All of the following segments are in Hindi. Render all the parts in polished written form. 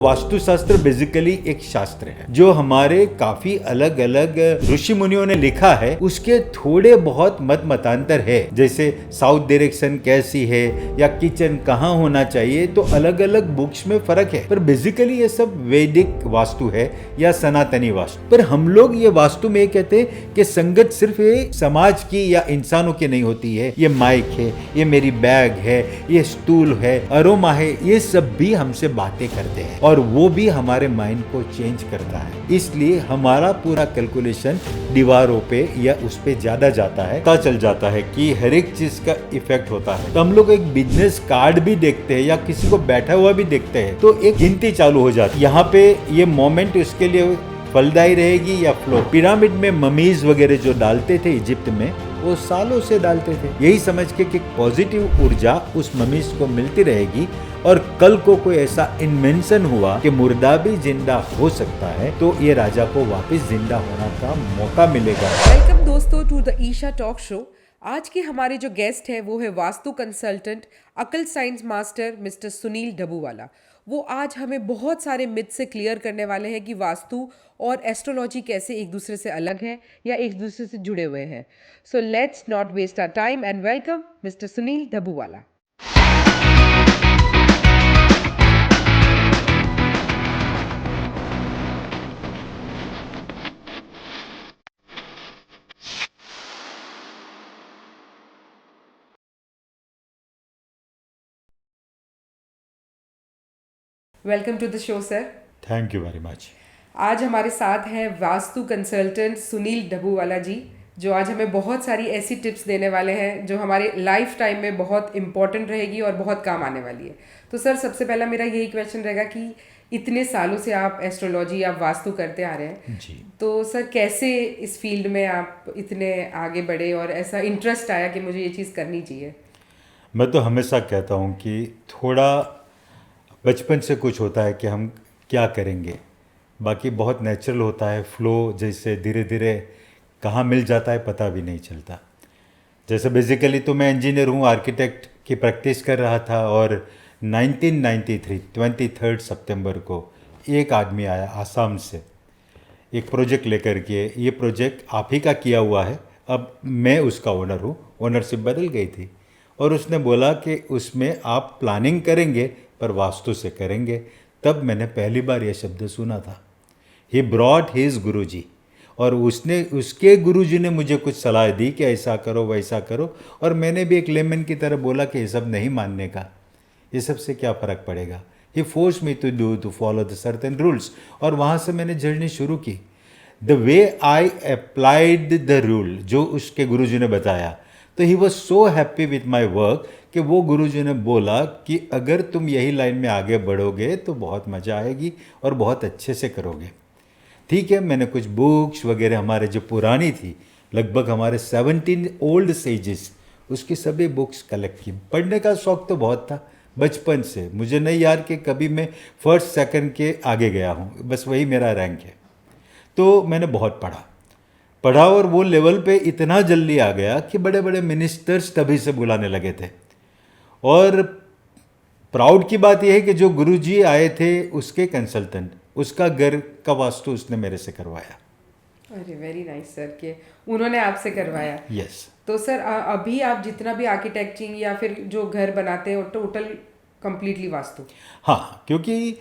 वास्तुशास्त्र बेसिकली एक शास्त्र है जो हमारे काफी अलग अलग ऋषि मुनियों ने लिखा है। उसके थोड़े बहुत मत मतांतर है, जैसे साउथ डायरेक्शन कैसी है या किचन कहाँ होना चाहिए, तो अलग अलग बुक्स में फर्क है। पर बेसिकली ये सब वैदिक वास्तु है या सनातनी वास्तु। पर हम लोग ये वास्तु में कहते हैं कि संगत सिर्फ ये समाज की या इंसानों की नहीं होती है। ये माइक है, ये मेरी बैग है, ये स्टूल है, अरोमा है, ये सब भी हमसे बातें करते हैं और वो भी हमारे माइंड को चेंज करता है। इसलिए हमारा पूरा कैलकुलेशन दीवारों पे या उस पे ज्यादा जाता है। पता चल जाता है कि हर एक चीज का इफेक्ट होता है। तो हम लोग एक बिजनेस कार्ड भी देखते हैं या किसी को बैठा हुआ भी देखते हैं तो एक गिनती चालू हो जाती है। यहाँ पे ये मोमेंट उसके लिए फलदायी रहेगी या फ्लो। पिरामिड में ममीज वगैरह जो डालते थे इजिप्ट में, वो सालों से डालते थे, यही समझ के कि पॉजिटिव ऊर्जा उस ममीज को मिलती रहेगी और कल को कोई ऐसा इन्वेंशन हुआ कि मुर्दा भी जिंदा हो सकता है तो ये राजा को वापस जिंदा होने का मौका मिलेगा। वेलकम दोस्तों to the Isha talk show. आज के हमारे जो गेस्ट है वो है vastu consultant, occult science master mister Sunil Dabuwala. वो आज हमें बहुत सारे मिथ से क्लियर करने वाले हैं कि वास्तु और एस्ट्रोलॉजी कैसे एक दूसरे से अलग है या एक दूसरे से जुड़े हुए हैं। So let's not waste our time and welcome mister Sunil Dabuwala. Welcome to the show sir. Thank you very much. आज हमारे साथ हैं वास्तु कंसल्टेंट सुनील डबूवाला जी, जो आज हमें बहुत सारी ऐसी टिप्स देने वाले हैं जो हमारे लाइफ टाइम में बहुत इंपॉर्टेंट रहेगी और बहुत काम आने वाली है। तो सर, सबसे पहला मेरा यही क्वेश्चन रहेगा कि इतने सालों से आप एस्ट्रोलॉजी या वास्तु करते आ रहे हैं जी, तो सर कैसे इस फील्ड में आप इतने आगे बढ़े और ऐसा इंटरेस्ट आया कि मुझे ये चीज़ करनी चाहिए? मैं तो हमेशा कहता हूँ कि थोड़ा बचपन से कुछ होता है कि हम क्या करेंगे, बाकी बहुत नेचुरल होता है, फ्लो जैसे धीरे धीरे कहाँ मिल जाता है पता भी नहीं चलता। जैसे बेसिकली तो मैं इंजीनियर हूँ, आर्किटेक्ट की प्रैक्टिस कर रहा था और 1993 23 सितंबर को एक आदमी आया आसाम से एक प्रोजेक्ट लेकर के। ये प्रोजेक्ट आप ही का किया हुआ है, अब मैं उसका ओनर हूँ, ओनरशिप बदल गई थी और उसने बोला कि उसमें आप प्लानिंग करेंगे पर वास्तु से करेंगे। तब मैंने पहली बार यह शब्द सुना था। ही ब्रॉट हिज गुरुजी और उसके गुरुजी ने मुझे कुछ सलाह दी कि ऐसा करो वैसा करो, और मैंने भी एक लेमन की तरह बोला कि ये सब नहीं मानने का, ये सब से क्या फ़र्क पड़ेगा। He force me to follow the certain rules और वहाँ से मैंने जर्नी शुरू की। The way I applied the rule जो उसके गुरुजी ने बताया, तो he was so happy with my work कि वो गुरुजी ने बोला कि अगर तुम यही लाइन में आगे बढ़ोगे तो बहुत मज़ा आएगी और बहुत अच्छे से करोगे। ठीक है, मैंने कुछ बुक्स वगैरह हमारे जो पुरानी थी, लगभग हमारे 17 ओल्ड सेजेस, उसकी सभी बुक्स कलेक्ट की। पढ़ने का शौक़ तो बहुत था बचपन से, मुझे नहीं याद कि कभी मैं फर्स्ट सेकंड के आगे गया हूँ, बस वही मेरा रैंक है। तो मैंने बहुत पढ़ा और वो लेवल पे इतना जल्दी आ गया कि बड़े बड़े मिनिस्टर्स तभी से बुलाने लगे थे। और प्राउड की बात यह है कि जो गुरुजी आए थे उसके कंसल्टेंट, उसका घर का वास्तु उसने मेरे से करवाया। अरे वेरी नाइस सर, कि उन्होंने आपसे करवाया। यस। तो सर अभी आप जितना भी आर्किटेक्चरिंग या फिर जो घर बनाते हैं टोटल कंप्लीटली वास्तु? हाँ, क्योंकि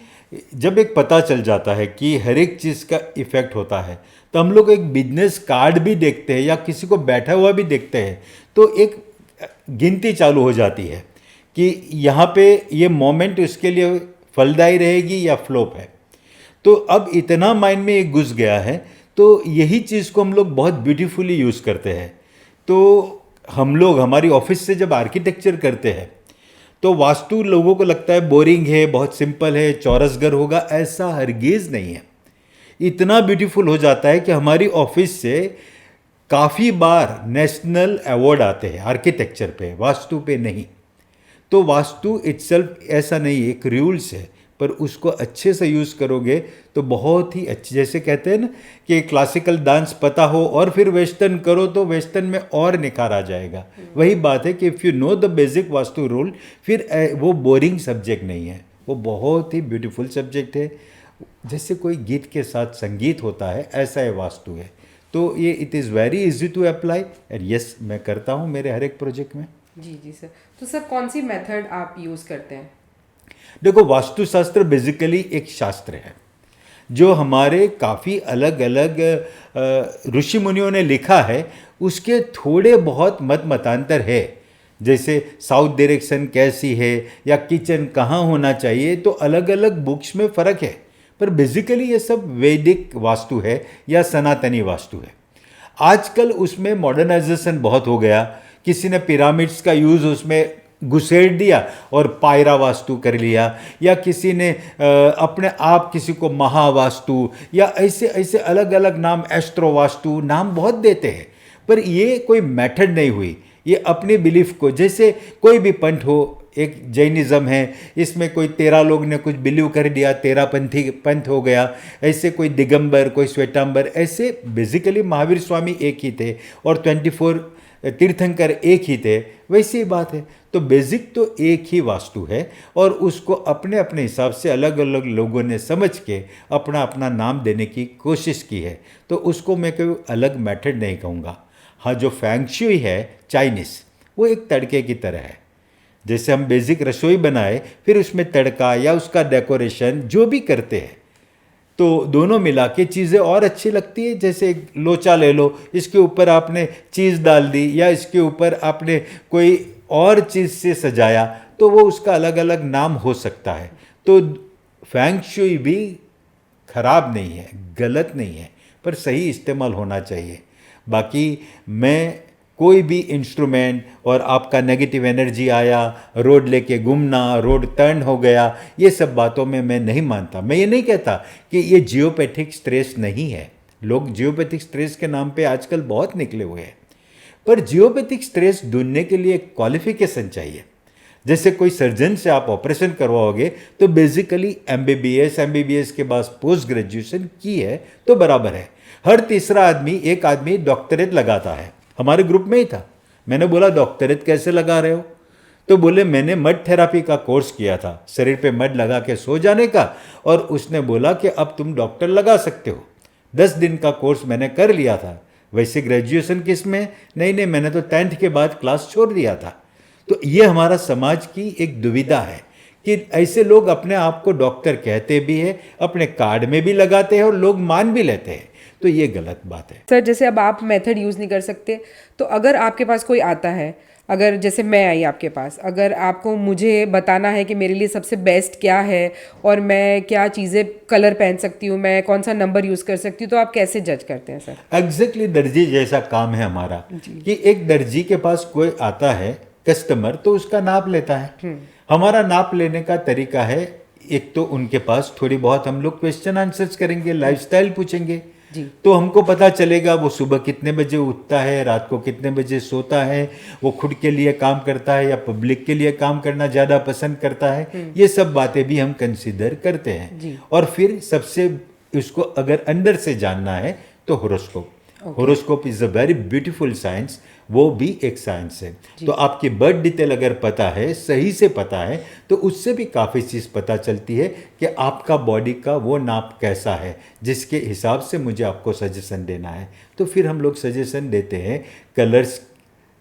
जब एक पता चल जाता है कि हर एक चीज़ का इफेक्ट होता है तो हम लोग एक बिजनेस कार्ड भी देखते हैं या किसी को बैठा हुआ भी देखते हैं तो एक गिनती चालू हो जाती है कि यहाँ पे ये मोमेंट उसके लिए फलदायी रहेगी या फ्लॉप है। तो अब इतना माइंड में एक घुस गया है, तो यही चीज़ को हम लोग बहुत ब्यूटीफुली यूज़ करते हैं। तो हम लोग हमारी ऑफिस से जब आर्किटेक्चर करते हैं तो वास्तु लोगों को लगता है बोरिंग है, बहुत सिंपल है, चौरस घर होगा, ऐसा हरगिज़ नहीं है। इतना ब्यूटीफुल हो जाता है कि हमारी ऑफिस से काफ़ी बार नेशनल अवार्ड आते हैं आर्किटेक्चर पे, वास्तु पे नहीं। तो वास्तु इट्सेल्फ ऐसा नहीं, एक रूल्स है, पर उसको अच्छे से यूज़ करोगे तो बहुत ही अच्छी, जैसे कहते हैं ना कि क्लासिकल डांस पता हो और फिर वेस्टर्न करो तो वेस्टर्न में और निखार आ जाएगा। वही बात है कि if you know the basic vastu rule, फिर वो बोरिंग सब्जेक्ट नहीं है, वो बहुत ही ब्यूटीफुल सब्जेक्ट है। जैसे कोई गीत के साथ संगीत होता है, ऐसा ये वास्तु है। तो ये it is very easy to apply and yes, मैं करता हूँ मेरे हर एक प्रोजेक्ट में। जी जी सर। तो सर कौन सी मेथड आप यूज़ करते हैं? देखो, वास्तुशास्त्र बेसिकली एक शास्त्र है जो हमारे काफ़ी अलग अलग ऋषि मुनियों ने लिखा है। उसके थोड़े बहुत मत मतांतर है, जैसे साउथ डायरेक्शन कैसी है या किचन कहाँ होना चाहिए, तो अलग अलग बुक्स में फ़र्क है। पर बेसिकली ये सब वैदिक वास्तु है या सनातनी वास्तु है। आजकल उसमें मॉडर्नाइजेशन बहुत हो गया। किसी ने पिरामिड्स का यूज़ उसमें घुसेड़ दिया और पायरा वास्तु कर लिया, या किसी ने अपने आप किसी को महावास्तु या ऐसे ऐसे अलग अलग नाम, एस्ट्रो वास्तु नाम बहुत देते हैं। पर ये कोई मेथड नहीं हुई, ये अपनी बिलीफ को, जैसे कोई भी पंथ हो, एक जैनिज़्म है, इसमें कोई 13 लोग ने कुछ बिलीव कर दिया, 13 पंथी पंथ हो गया। ऐसे कोई दिगंबर, कोई श्वेतांबर, ऐसे बेसिकली महावीर स्वामी एक ही थे और 24 तीर्थंकर एक ही थे। वैसी ही बात है। तो बेसिक तो एक ही वास्तु है और उसको अपने अपने हिसाब से अलग अलग लोगों ने समझ के अपना अपना नाम देने की कोशिश की है। तो उसको मैं कोई अलग मेथड नहीं कहूँगा। हाँ, जो फेंग शुई है चाइनीज़, वो एक तड़के की तरह है। जैसे हम बेसिक रसोई बनाए, फिर उसमें तड़का या उसका डेकोरेशन जो भी करते हैं, तो दोनों मिला के चीज़ें और अच्छी लगती है। जैसे एक लोचा ले लो, इसके ऊपर आपने चीज़ डाल दी या इसके ऊपर आपने कोई और चीज़ से सजाया, तो वो उसका अलग अलग नाम हो सकता है। तो फेंग शुई भी खराब नहीं है, गलत नहीं है, पर सही इस्तेमाल होना चाहिए। बाकी मैं कोई भी इंस्ट्रूमेंट और आपका नेगेटिव एनर्जी आया, रोड लेके घूमना, रोड टर्न हो गया, ये सब बातों में मैं नहीं मानता। मैं ये नहीं कहता कि ये जियोपैथिक स्ट्रेस नहीं है। लोग जियोपैथिक स्ट्रेस के नाम पे आजकल बहुत निकले हुए हैं, पर जियोपैथिक स्ट्रेस ढूंढने के लिए क्वालिफिकेशन चाहिए। जैसे कोई सर्जन से आप ऑपरेशन करवाओगे तो बेसिकली एमबीबीएस के बाद पोस्ट ग्रेजुएशन की है तो बराबर है। हर तीसरा आदमी, एक आदमी डॉक्टरेट लगाता है। हमारे ग्रुप में ही था। मैंने बोला डॉक्टरेट कैसे लगा रहे हो? तो बोले मैंने मड थेरापी का कोर्स किया था, शरीर पे मड लगा के सो जाने का, और उसने बोला कि अब तुम डॉक्टर लगा सकते हो। 10 दिन का कोर्स मैंने कर लिया था। वैसे ग्रेजुएशन किस में? नहीं, मैंने तो 10th के बाद क्लास छोड़ दिया था। तो ये हमारा समाज की एक दुविधा है कि ऐसे लोग अपने आप को डॉक्टर कहते भी हैं, अपने कार्ड में भी लगाते हैं और लोग मान भी लेते हैं। तो ये गलत बात है। सर जैसे अब आप मेथड यूज़ नहीं कर सकते, तो अगर आपके पास कोई आता है, अगर जैसे मैं आई आपके पास, अगर आपको मुझे बताना है कि मेरे लिए सबसे बेस्ट क्या है और मैं क्या चीज़ें कलर पहन सकती हूँ, मैं कौन सा नंबर यूज़ कर सकती हूँ, तो आप कैसे जज करते हैं सर? एग्जैक्टली दर्जी जैसा काम है हमारा कि एक दर्जी के पास कोई आता है कस्टमर, तो उसका नाप लेता है। हमारा नाप लेने का तरीका है, एक तो उनके पास थोड़ी बहुत हम लोग क्वेश्चन आंसर्स करेंगे, लाइफस्टाइल पूछेंगे जी। तो हमको पता चलेगा वो सुबह कितने बजे उठता है, रात को कितने बजे सोता है, वो खुद के लिए काम करता है या पब्लिक के लिए काम करना ज़्यादा पसंद करता है। ये सब बातें भी हम कंसीडर करते हैं। और फिर सबसे उसको अगर अंदर से जानना है तो horoscope. Horoscope is a very beautiful science, वो भी एक साइंस है। तो आपकी बर्थ डिटेल अगर पता है, सही से पता है, तो उससे भी काफ़ी चीज़ पता चलती है कि आपका बॉडी का वो नाप कैसा है, जिसके हिसाब से मुझे आपको सजेशन देना है। तो फिर हम लोग सजेशन देते हैं, कलर्स,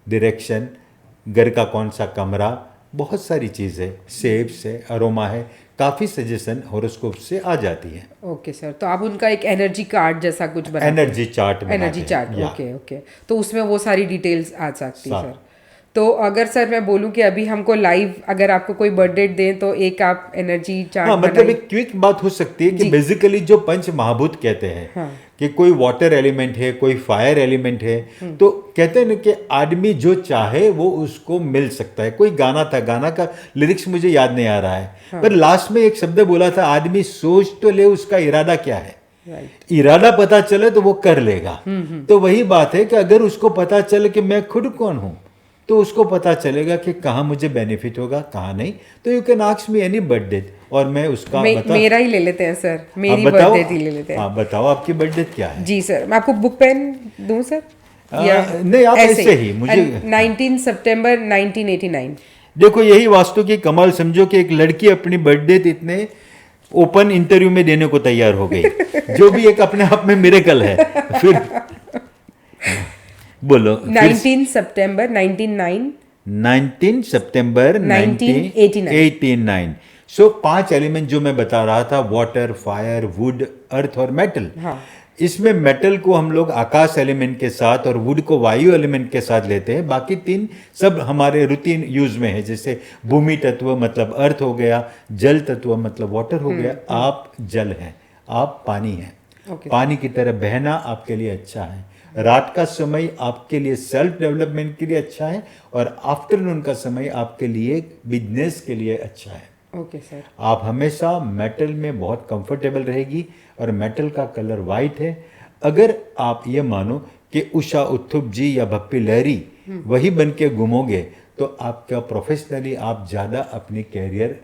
डायरेक्शन, घर का कौन सा कमरा, बहुत सारी चीज़ें, शेप्स है, अरोमा है, काफ़ी सजेशन होरोस्कोप से आ जाती है। ओके सर, तो आप उनका एक एनर्जी कार्ड जैसा कुछ बनाते हैं? Energy chart energy chart, okay. तो उसमें वो सारी डिटेल्स आ सकती है सर। तो अगर सर मैं बोलूं कि अभी हमको लाइव अगर आपको कोई बर्थडे दें तो एक आप एनर्जी चार्ट मतलब एक क्विक बात हो सकती है कि बेसिकली जो पंच महाभूत कहते हैं कि कोई वाटर एलिमेंट है, कोई फायर एलिमेंट है, तो कहते हैं ना कि आदमी जो चाहे वो उसको मिल सकता है। कोई गाना था, गाना का लिरिक्स मुझे याद नहीं आ रहा है, पर लास्ट में एक शब्द बोला था, आदमी सोच तो ले उसका इरादा क्या है। इरादा पता चले तो वो कर लेगा। तो वही बात है कि अगर उसको पता चले कि मैं खुद कौन हूं, तो उसको पता चलेगा कि कहाँ मुझे बेनिफिट होगा, कहाँ नहीं। तो you can ask me any birthday और मैं उसका मेरा ही ले लेते हैं सर, मेरी बर्थडे ही ले लेते हैं। हाँ बताओ आपकी बर्थडे क्या है? जी सर, मैं आपको बुक पेन दूं सर? नहीं, आप ऐसे ही मुझे 19 सितंबर 1989। देखो यही वास्तु की कमाल समझो कि एक लड़की अपनी बर्थडे इतने ओपन इंटरव्यू में देने को तैयार हो गई, जो भी एक अपने आप में मिरेकल है। फिर बोलो 19 सितंबर 1909 19 सितंबर 1989। सो 5 एलिमेंट जो मैं बता रहा था, वाटर, फायर, वुड, अर्थ और मेटल। हाँ। इसमें मेटल को हम लोग आकाश एलिमेंट के साथ और वुड को वायु एलिमेंट के साथ लेते हैं। बाकी 3 सब हमारे रूटीन यूज में है, जैसे भूमि तत्व मतलब अर्थ हो गया, जल तत्व मतलब वाटर हो गया। आप जल हैं, आप पानी हैं। पानी की तरह बहना आपके लिए अच्छा है। रात का समय आपके लिए सेल्फ डेवलपमेंट के लिए अच्छा है, और आफ्टरनून का समय आपके लिए बिजनेस के लिए अच्छा है। Okay sir. आप हमेशा मेटल में बहुत कंफर्टेबल रहेगी, और मेटल का कलर वाइट है। अगर आप ये मानो कि उषा उत्थुप जी या भप्पी लहरी वही बन के घूमोगे, तो आपका प्रोफेशनली आप ज़्यादा अपनी कैरियर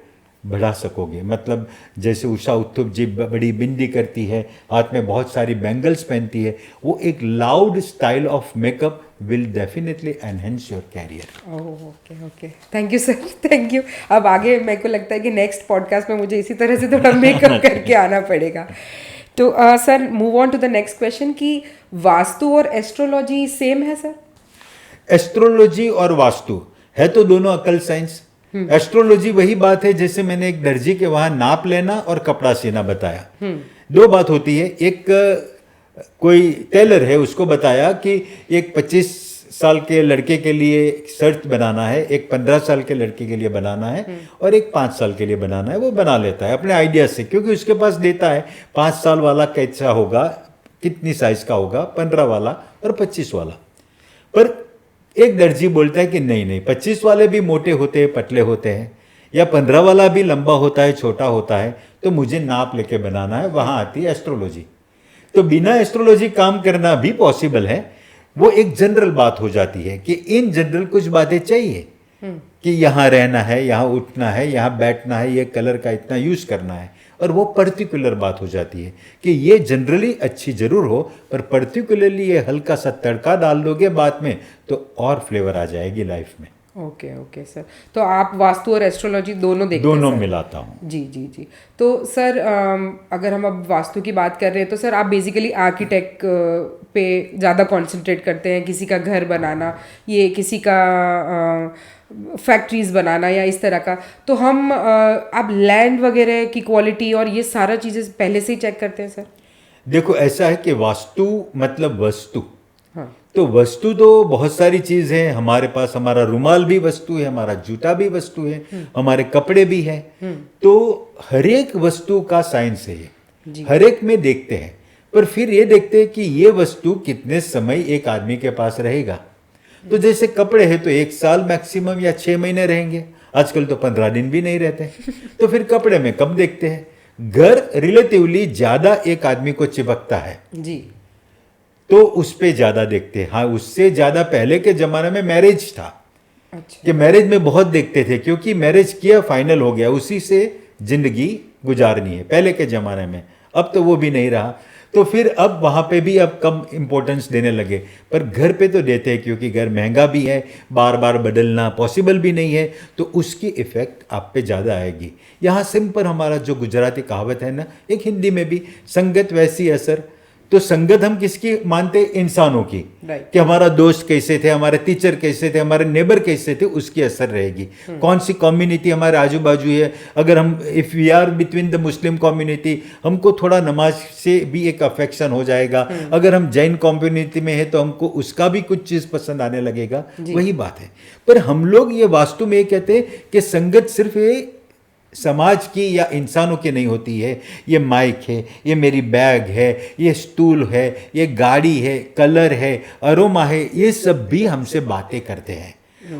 बढ़ा सकोगे। मतलब जैसे उषा उत्थुप जी बड़ी बिंदी करती है, हाथ में बहुत सारी बैंगल्स पहनती है, वो एक loud style of makeup will definitely enhance your career. Okay okay, thank you sir, thank you. अब आगे मेरे को लगता है कि नेक्स्ट पॉडकास्ट में मुझे इसी तरह से थोड़ा मेकअप करके आना पड़ेगा। तो sir move on to the next question कि वास्तु और एस्ट्रोलॉजी सेम है सर? एस्ट्रोलॉजी और वास्तु है तो दोनों अकल साइंस। एस्ट्रोलॉजी वही बात है जैसे मैंने एक दर्जी के वहां नाप लेना और कपड़ा सीना बताया। 2 बात होती है। एक कोई टेलर है, उसको बताया कि एक 25 साल के लड़के के लिए शर्ट बनाना है, एक 15 साल के लड़के के लिए बनाना है, और एक 5 साल के लिए बनाना है। वो बना लेता है अपने आइडिया से, क्योंकि उसके पास डेटा है 5 साल वाला कैसा होगा, कितनी साइज का होगा, 15 वाला और 25 वाला। पर एक दर्जी बोलता है कि नहीं नहीं, 25 वाले भी मोटे होते हैं, पतले होते हैं, या 15 वाला भी लंबा होता है, छोटा होता है, तो मुझे नाप लेके बनाना है। वहां आती है एस्ट्रोलॉजी। तो बिना एस्ट्रोलॉजी काम करना भी पॉसिबल है। वो एक जनरल बात हो जाती है कि इन जनरल कुछ बातें चाहिए कि यहाँ रहना है, यहाँ उठना है, यहाँ बैठना है, ये कलर का इतना यूज करना है। और वो पर्टिकुलर बात हो जाती है कि ये जनरली अच्छी जरूर हो, पर पर्टिकुलरली ये हल्का सा तड़का डाल दोगे बाद में, तो और फ्लेवर आ जाएगी लाइफ में। ओके ओके सर, तो आप वास्तु और एस्ट्रोलॉजी दोनों देखते हैं? दोनों मिलाता हूँ। जी जी जी। तो सर अगर हम अब वास्तु की बात कर रहे हैं, तो सर आप बेसिकली आर्किटेक्ट पे ज़्यादा कंसंट्रेट करते हैं, किसी का घर बनाना, ये किसी का फैक्ट्रीज बनाना या इस तरह का। तो हम आप लैंड वगैरह की क्वालिटी और ये सारा चीज़ें पहले से ही चेक करते हैं सर? देखो ऐसा है कि वास्तु मतलब वस्तु। हाँ। तो वस्तु तो बहुत सारी चीज है हमारे पास। हमारा रुमाल भी वस्तु है, हमारा जूता भी वस्तु है, हमारे कपड़े भी है। तो हर एक वस्तु का साइंस है ये, हर एक में देखते हैं। पर फिर ये देखते हैं कि ये वस्तु कितने समय एक आदमी के पास रहेगा। तो जैसे कपड़े हैं तो 1 साल मैक्सिमम या 6 महीने रहेंगे, आजकल तो 15 दिन भी नहीं रहते। तो फिर कपड़े में कब देखते हैं? घर रिलेटिवली ज्यादा एक आदमी को चिपकता है जी, तो उस पे ज्यादा देखते हैं। हाँ, उससे ज्यादा पहले के जमाने में मैरिज था। अच्छा। कि मैरिज में बहुत देखते थे, क्योंकि मैरिज किया फाइनल हो गया, उसी से जिंदगी गुजारनी है पहले के जमाने में। अब तो वो भी नहीं रहा। तो फिर अब वहां पे भी अब कम इंपॉर्टेंस देने लगे। पर घर पे तो देते हैं, क्योंकि घर महंगा भी है, बार बार बदलना पॉसिबल भी नहीं है, तो उसकी इफेक्ट आप पे ज़्यादा आएगी। यहाँ सिंपल हमारा जो गुजराती कहावत है ना, एक हिंदी में भी, संगत वैसी असर। तो संगत हम किसकी मानते? इंसानों की। कि हमारा दोस्त कैसे थे, हमारे टीचर कैसे थे, हमारे नेबर कैसे थे, उसकी असर रहेगी। कौन सी कम्युनिटी हमारे आजू बाजू है। अगर हम if we are between the Muslim community, हमको थोड़ा नमाज से भी एक अफेक्शन हो जाएगा। अगर हम जैन कम्युनिटी में है तो हमको उसका भी कुछ चीज़ पसंद आने लगेगा। वही बात है। पर हम लोग ये वास्तु में ये कहते हैं कि संगत सिर्फ ये समाज की या इंसानों की नहीं होती है। ये माइक है, ये मेरी बैग है, ये स्टूल है, ये गाड़ी है, कलर है, अरोमा है, ये सब भी हमसे बातें करते हैं,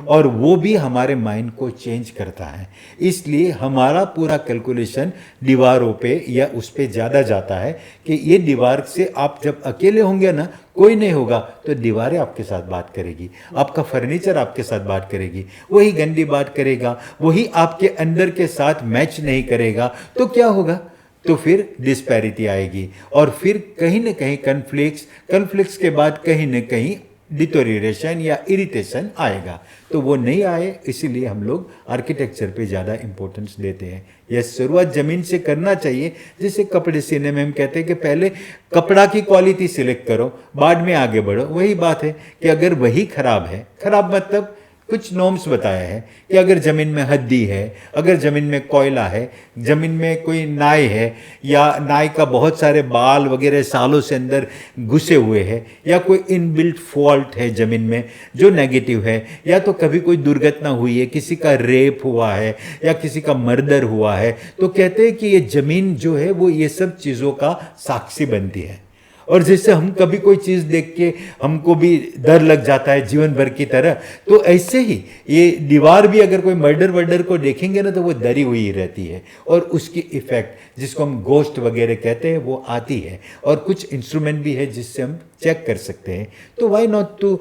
और वो भी हमारे माइंड को चेंज करता है। इसलिए हमारा पूरा कैलकुलेशन दीवारों पे या उस पे ज़्यादा जाता है कि ये दीवार से आप जब अकेले होंगे ना, कोई नहीं होगा, तो दीवारें आपके साथ बात करेगी, आपका फर्नीचर आपके साथ बात करेगी। वही गंदी बात करेगा, वही आपके अंदर के साथ मैच नहीं करेगा, तो क्या होगा? तो फिर डिस्पैरिटी आएगी, और फिर कहीं ना कहीं कन्फ्लिक्ट्स के बाद कहीं ना कहीं डिटोरिएशन या इरिटेशन आएगा। तो वो नहीं आए, इसीलिए हम लोग आर्किटेक्चर पे ज़्यादा इंपॉर्टेंस देते हैं। यह शुरुआत ज़मीन से करना चाहिए। जैसे कपड़े सीने में हम कहते हैं कि पहले कपड़ा की क्वालिटी सिलेक्ट करो, बाद में आगे बढ़ो। वही बात है कि अगर वही खराब है, खराब मतलब कुछ नॉर्म्स बताया है कि अगर ज़मीन में हड्डी है, अगर ज़मीन में कोयला है, ज़मीन में कोई नाई है या नाई का बहुत सारे बाल वगैरह सालों से अंदर घुसे हुए हैं, या कोई इनबिल्ट फॉल्ट है ज़मीन में जो नेगेटिव है, या तो कभी कोई दुर्घटना हुई है, किसी का रेप हुआ है या किसी का मर्डर हुआ है, तो कहते हैं कि ये ज़मीन जो है वो ये सब चीज़ों का साक्षी बनती है। और जैसे हम कभी कोई चीज़ देख के हमको भी डर लग जाता है जीवन भर की तरह, तो ऐसे ही ये दीवार भी अगर कोई मर्डर वर्डर को देखेंगे ना तो वो डरी हुई ही रहती है, और उसकी इफेक्ट जिसको हम गोस्ट वगैरह कहते हैं वो आती है। और कुछ इंस्ट्रूमेंट भी है जिससे हम चेक कर सकते हैं। तो why not to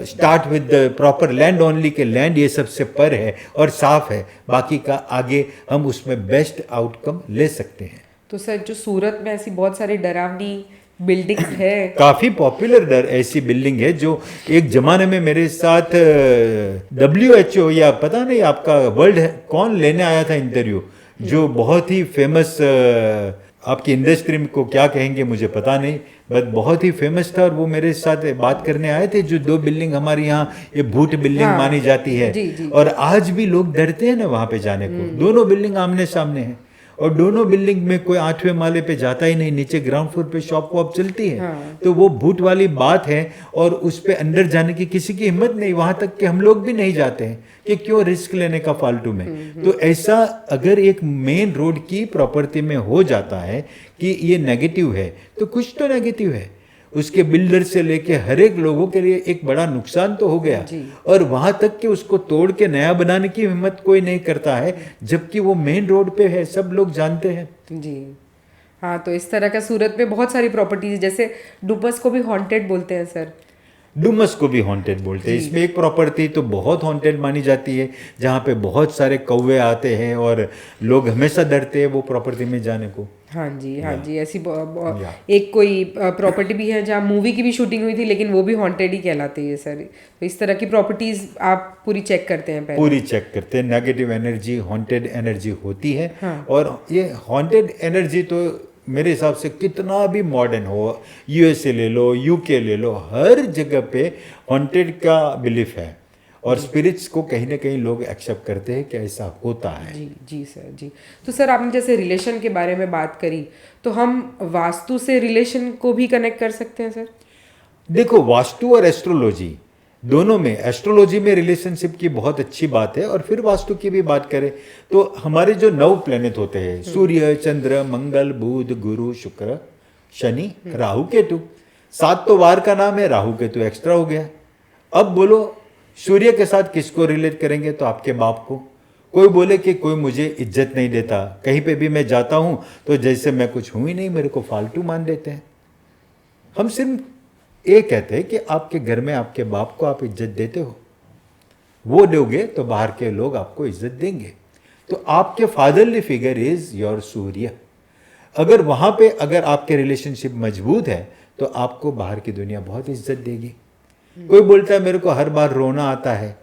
start with the proper land only, के लैंड ये सबसे पर है और साफ है, बाकी का आगे हम उसमें बेस्ट आउटकम ले सकते हैं। तो सर जो सूरत में ऐसी बहुत सारी डरावनी बिल्डिंग्स है, काफी पॉपुलर ऐसी बिल्डिंग है जो एक जमाने में मेरे साथ WHO या पता नहीं आपका वर्ल्ड कौन लेने आया था इंटरव्यू, जो बहुत ही फेमस, आपकी इंडस्ट्री को क्या कहेंगे मुझे पता नहीं, बट बहुत ही फेमस था। और वो मेरे साथ बात करने आए थे जो 2 बिल्डिंग हमारे यहाँ ये भूत बिल्डिंग मानी जाती है। जी। और आज भी लोग डरते हैं ना वहां पे जाने को। दोनों बिल्डिंग आमने सामने है और दोनों बिल्डिंग में कोई 8वें माले पे जाता ही नहीं, नीचे ग्राउंड फ्लोर पे शॉप वॉप चलती है। तो वो भूत वाली बात है, और उस पे अंदर जाने की किसी की हिम्मत नहीं, वहां तक कि हम लोग भी नहीं जाते हैं कि क्यों रिस्क लेने का फालतू में। तो ऐसा अगर एक मेन रोड की प्रॉपर्टी में हो जाता है कि ये नेगेटिव है, तो कुछ तो नेगेटिव है, उसके बिल्डर से लेके हर एक लोगों के लिए एक बड़ा नुकसान तो हो गया। और वहां तक कि उसको तोड़ के नया बनाने की हिम्मत कोई नहीं करता है, जबकि वो मेन रोड पे है, सब लोग जानते हैं। जी हाँ, तो इस तरह का सूरत में बहुत सारी प्रॉपर्टीज, जैसे डुमस को भी हॉन्टेड बोलते हैं सर। डुमस को भी हॉन्टेड बोलते हैं। इसमें एक प्रॉपर्टी तो बहुत हॉन्टेड मानी जाती है, जहाँ पे बहुत सारे कौवे आते हैं और लोग हमेशा डरते हैं वो प्रॉपर्टी में जाने को। हाँ जी, ऐसी एक कोई प्रॉपर्टी भी है जहाँ मूवी की भी शूटिंग हुई थी, लेकिन वो भी हॉन्टेड ही कहलाती है सर। तो इस तरह की प्रॉपर्टीज आप पूरी चेक करते हैं पहले? पूरी चेक करते हैं। नेगेटिव एनर्जी, हॉन्टेड एनर्जी होती है। और ये हॉन्टेड एनर्जी तो मेरे हिसाब से कितना भी मॉडर्न हो, USA ले लो, UK ले लो, हर जगह पे हॉन्टेड का बिलीफ है। और स्पिरिट्स को कहीं ना कहीं लोग एक्सेप्ट करते हैं कि ऐसा होता है। जी सर जी। तो सर आपने जैसे रिलेशन के बारे में बात करी, तो हम वास्तु से रिलेशन को भी कनेक्ट कर सकते हैं सर? देखो, वास्तु और एस्ट्रोलॉजी दोनों में, एस्ट्रोलॉजी में रिलेशनशिप की बहुत अच्छी बात है। और फिर वास्तु की भी बात करें तो हमारे जो 9 प्लेनेट होते हैं, सूर्य, चंद्र, मंगल, बुध, गुरु, शुक्र, शनि, राहु, केतु, 7 तो वार का नाम है, राहु केतु एक्स्ट्रा हो गया। अब बोलो सूर्य के साथ किसको रिलेट करेंगे? तो आपके बाप को। कोई बोले कि कोई मुझे इज्जत नहीं देता, कहीं पे भी मैं जाता हूं तो जैसे मैं कुछ हूं ही नहीं, मेरे को फालतू मान देते हैं। हम सिर्फ ये कहते हैं कि आपके घर में आपके बाप को आप इज्जत देते हो, वो दोगे तो बाहर के लोग आपको इज्जत देंगे। तो आपके फादरली फिगर इज योर सूर्य। अगर वहां पे अगर आपके रिलेशनशिप मजबूत है तो आपको बाहर की दुनिया बहुत इज्जत देगी। कोई बोलता है मेरे को हर बार रोना आता है,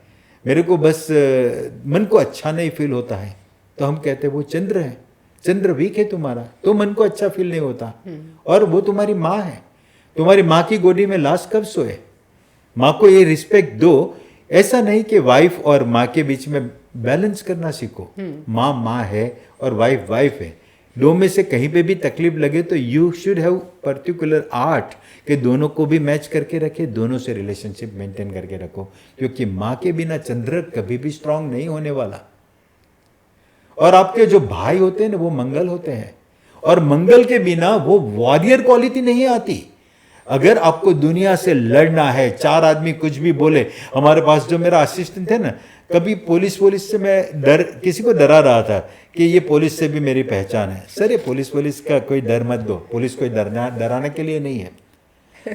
मेरे को बस मन को अच्छा नहीं फील होता है, तो हम कहते हैं वो चंद्र है, चंद्र वीक है तुम्हारा, तो मन को अच्छा फील नहीं होता। और वो तुम्हारी माँ है, तुम्हारी माँ की गोदी में लास्ट कब सोए? माँ को ये रिस्पेक्ट दो। ऐसा नहीं कि वाइफ और माँ के बीच में बैलेंस करना सीखो। माँ माँ है और वाइफ वाइफ है। दो में से कहीं पे भी तकलीफ लगे तो you should have particular art कि दोनों को भी मैच करके रखे, दोनों से रिलेशनशिप मेंटेन करके रखो, क्योंकि माँ के बिना चंद्र कभी भी स्ट्रांग नहीं होने वाला। और आपके जो भाई होते हैं ना वो मंगल होते हैं, और मंगल के बिना वो वॉरियर क्वालिटी नहीं आती। अगर आपको दुनिया से लड़ना है, 4 आदमी कुछ भी बोले, हमारे पास जो मेरा असिस्टेंट है ना, कभी पुलिस से मैं किसी को डरा रहा था कि ये पुलिस से भी मेरी पहचान है। सर ये पुलिस का कोई डर मत दो, पुलिस कोई डराने के लिए नहीं है।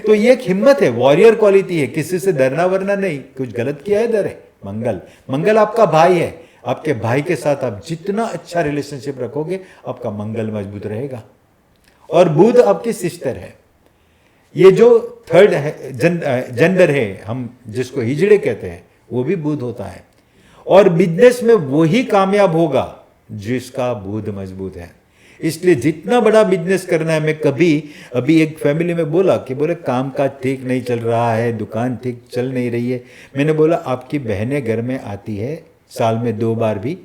तो ये एक हिम्मत है, वॉरियर क्वालिटी है, किसी से डरना वरना नहीं, कुछ गलत किया है डरे। मंगल आपका भाई है, आपके भाई के साथ आप जितना अच्छा रिलेशनशिप रखोगे आपका मंगल मजबूत रहेगा। और बुध आपकी सिस्टर है, ये जो थर्ड है जेंडर है, हम जिसको हिजड़े कहते हैं, वो भी बुध होता है। और बिजनेस में वही कामयाब होगा जिसका बुध मजबूत है। इसलिए जितना बड़ा बिजनेस करना है, मैं कभी अभी एक फैमिली में बोला कि बोले काम काज ठीक नहीं चल रहा है, दुकान ठीक चल नहीं रही है। मैंने बोला आपकी बहनें घर में आती है साल में 2 बार भी,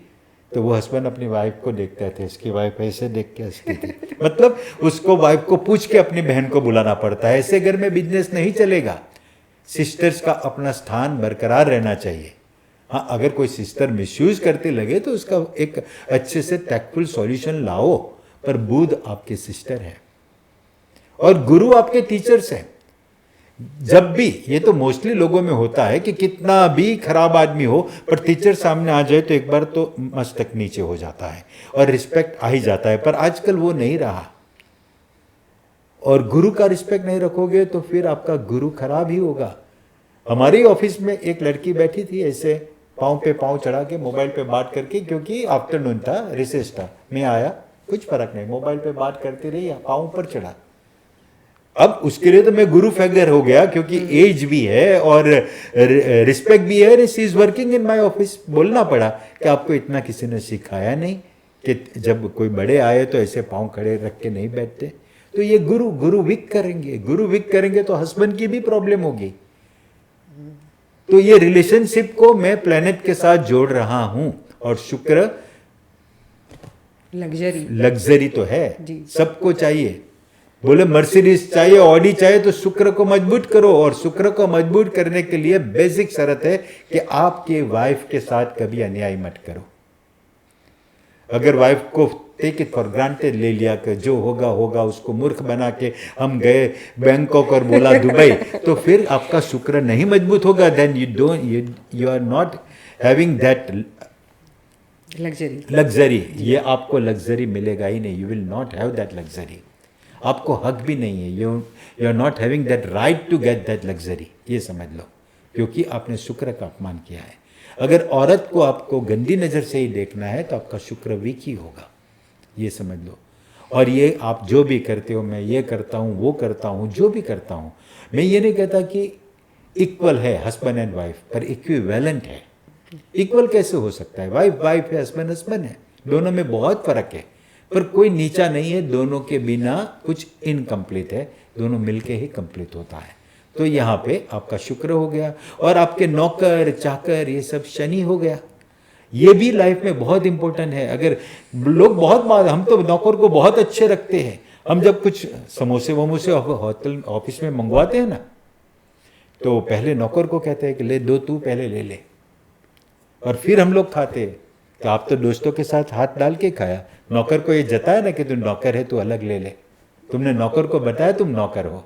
तो वो हस्बैंड अपनी वाइफ को देखते थे, इसकी वाइफ ऐसे देख के हंसती थी। मतलब उसको वाइफ को पूछ के अपनी बहन को बुलाना पड़ता है। ऐसे घर में बिजनेस नहीं चलेगा। सिस्टर्स का अपना स्थान बरकरार रहना चाहिए। हाँ, अगर कोई सिस्टर मिसयूज करते लगे तो उसका एक अच्छे से टैक्टफुल सॉल्यूशन लाओ, पर बुध आपके सिस्टर है और गुरु आपके टीचर्स हैं। जब भी, ये तो मोस्टली लोगों में होता है कि कितना भी खराब आदमी हो पर टीचर सामने आ जाए तो एक बार तो मस्तक नीचे हो जाता है और रिस्पेक्ट आ ही जाता है, पर आजकल वो नहीं रहा। और गुरु का रिस्पेक्ट नहीं रखोगे तो फिर आपका गुरु खराब ही होगा। हमारे ऑफिस में एक लड़की बैठी थी, ऐसे पाँव पे पाँव चढ़ा के मोबाइल पे बात करके, क्योंकि आफ्टरनून था, रिसेस था। मैं आया, कुछ फर्क नहीं, मोबाइल पे बात करती रही, पाँव पर चढ़ा। अब उसके लिए तो मैं गुरु फिगर हो गया, क्योंकि एज भी है और रिस्पेक्ट भी है। She is working in my office. बोलना पड़ा कि आपको इतना किसी ने सिखाया नहीं कि जब कोई बड़े आए तो ऐसे पाँव खड़े रख के नहीं बैठते। तो ये गुरु वीक करेंगे, गुरु वीक करेंगे तो हस्बैंड की भी प्रॉब्लम होगी। तो ये रिलेशनशिप को मैं प्लेनेट के साथ जोड़ रहा हूं। और शुक्र लग्जरी तो है, सबको चाहिए। बोले मर्सिडीज चाहिए, ऑडी चाहिए, तो शुक्र को मजबूत करो। और शुक्र को मजबूत करने के लिए बेसिक शर्त है कि आपके वाइफ के साथ कभी अन्याय मत करो। अगर वाइफ को टेक इट फॉर ग्रांटेड ले लिया कि जो होगा होगा, उसको मूर्ख बना के हम गए बैंकॉक और बोला दुबई, तो फिर आपका शुक्र नहीं मजबूत होगा। Then you are not having that luxury. ये आपको लग्जरी मिलेगा ही नहीं। You will not have that luxury. आपको हक भी नहीं है। You are not having that right to get that luxury. ये समझ लो, क्योंकि आपने शुक्र का अपमान किया है। अगर औरत को आपको गंदी नज़र से ही देखना है तो आपका शुक्र वीक ही होगा, ये समझ लो। और ये आप जो भी करते हो, मैं ये करता हूँ, वो करता हूँ, जो भी करता हूँ, मैं ये नहीं कहता कि इक्वल है हस्बैंड एंड वाइफ, पर इक्विवेलेंट है। इक्वल कैसे हो सकता है? वाइफ वाइफ है, हस्बैंड हस्बैंड है, दोनों में बहुत फर्क है। पर कोई नीचा नहीं है, दोनों के बिना कुछ इनकम्प्लीट है, दोनों मिलके ही कंप्लीट होता है। तो यहाँ पे आपका शुक्र हो गया। और आपके नौकर चाकर ये सब शनि हो गया। ये भी लाइफ में बहुत इंपॉर्टेंट है। अगर लोग बहुत बात, हम तो नौकर को बहुत अच्छे रखते हैं। हम जब कुछ समोसे वमोसे होटल ऑफिस में मंगवाते हैं ना, तो पहले नौकर को कहते हैं कि ले दो, तू पहले ले ले, और फिर हम लोग खाते हैं। तो आप तो दोस्तों के साथ हाथ डाल के खाया। नौकर को ये जताया ना कि तू नौकर है, तू अलग ले ले। तुमने नौकर को बताया तुम नौकर हो।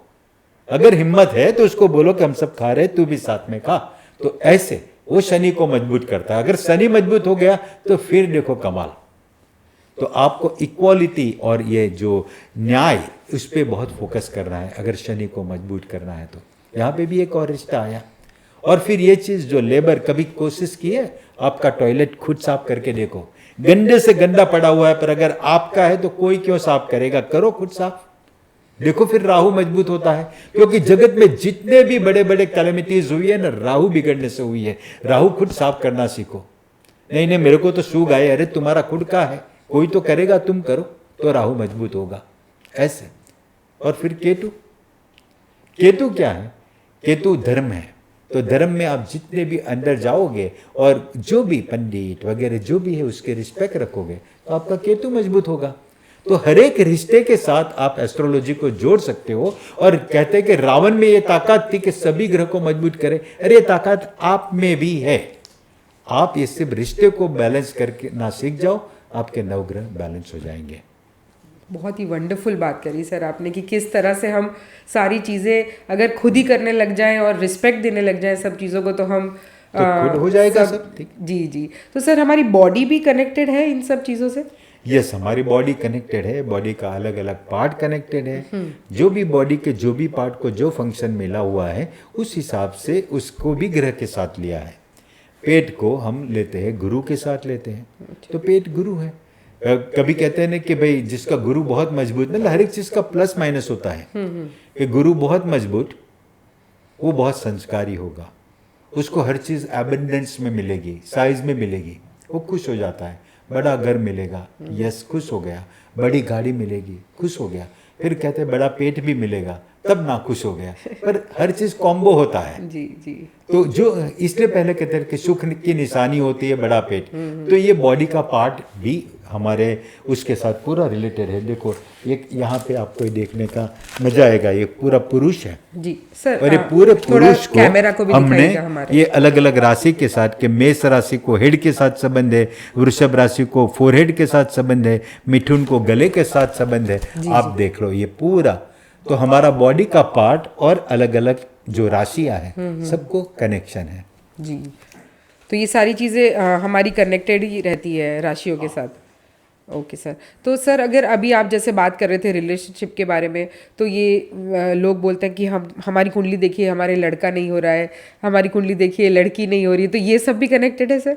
अगर हिम्मत है तो उसको बोलो कि हम सब खा रहे, तू भी साथ में खा। तो ऐसे वो शनि को मजबूत करता है। अगर शनि मजबूत हो गया तो फिर देखो कमाल। तो आपको इक्वालिटी और ये जो न्याय, उस पर बहुत फोकस करना है अगर शनि को मजबूत करना है। तो यहाँ पे भी एक और रिश्ता आया। और फिर ये चीज़ जो लेबर, कभी कोशिश की है आपका टॉयलेट खुद साफ करके देखो, गंदे से गंदा पड़ा हुआ है, पर अगर आपका है तो कोई क्यों साफ करेगा? करो खुद साफ, देखो फिर राहु मजबूत होता है। क्योंकि जगत में जितने भी बड़े बड़े कैलेमिटीज हुई है ना, राहु बिगड़ने से हुई है। राहु खुद साफ करना सीखो। नहीं नहीं मेरे को तो सूग आए, अरे तुम्हारा खुद का है, कोई तो करेगा, तुम करो, तो राहु मजबूत होगा ऐसे। और फिर केतु, केतु क्या है? केतु धर्म है। तो धर्म में आप जितने भी अंदर जाओगे और जो भी पंडित वगैरह जो भी है उसके रिस्पेक्ट रखोगे तो आपका केतु मजबूत होगा। तो हर एक रिश्ते के साथ आप एस्ट्रोलॉजी को जोड़ सकते हो। और कहते हैं कि रावण में ये ताकत थी कि सभी ग्रह को मजबूत करे। अरे ये ताकत आप में भी है। आप ये सिर्फ रिश्ते को बैलेंस करके ना सीख जाओ, आपके नवग्रह बैलेंस हो जाएंगे। बहुत ही वंडरफुल बात करी सर आपने कि किस तरह से हम सारी चीज़ें अगर खुद ही करने लग जाएं और रिस्पेक्ट देने लग जाएं सब चीज़ों को, तो हम तो खुद हो जाएगा सब ठीक। जी जी। तो सर हमारी बॉडी भी कनेक्टेड है इन सब चीज़ों से? यस, हमारी बॉडी कनेक्टेड है। बॉडी का अलग अलग पार्ट कनेक्टेड है। जो भी बॉडी के जो भी पार्ट को जो फंक्शन मिला हुआ है उस हिसाब से उसको भी ग्रह के साथ लिया है। पेट को हम लेते हैं गुरु के साथ लेते हैं, तो पेट गुरु है। कभी कहते हैं ना कि भाई जिसका गुरु बहुत मजबूत, मतलब हर एक चीज का प्लस माइनस होता है। कि गुरु बहुत मजबूत, वो बहुत संस्कारी होगा, उसको हर चीज एबंडेंस में मिलेगी, साइज में मिलेगी, वो खुश हो जाता है। बड़ा घर मिलेगा, यस खुश हो गया। बड़ी गाड़ी मिलेगी, खुश हो गया। फिर कहते हैं बड़ा पेट भी मिलेगा, तब ना खुश हो गया। पर हर चीज कॉम्बो होता है। जी जी तो जो इसलिए पहले कहते हैं कि सुख की निशानी होती है बड़ा पेट। तो ये बॉडी का पार्ट भी हमारे उसके साथ पूरा रिलेटेड है। देखो एक यहाँ पे आपको ये देखने का मजा आएगा, ये पूरा पुरुष है। जी सर, और ये पूरे थोड़ा पुरुष को कैमरा को भी हमने दिखाइएगा हमारे। ये अलग अलग राशि के साथ, के मेष राशि को हेड के साथ संबंध है, वृषभ राशि को फोरहेड के साथ संबंध है, मिथुन को गले के साथ संबंध है। आप देख लो ये पूरा, तो हमारा बॉडी का पार्ट और अलग अलग जो राशियां हैं सबको कनेक्शन है। जी, तो ये सारी चीज़ें हमारी कनेक्टेड ही रहती है राशियों के साथ। ओके सर, तो सर अगर अभी आप जैसे बात कर रहे थे रिलेशनशिप के बारे में, तो ये लोग बोलते हैं कि हम हमारी कुंडली देखिए हमारे लड़का नहीं हो रहा है, हमारी कुंडली देखिए लड़की नहीं हो रही है, तो ये सब भी कनेक्टेड है सर?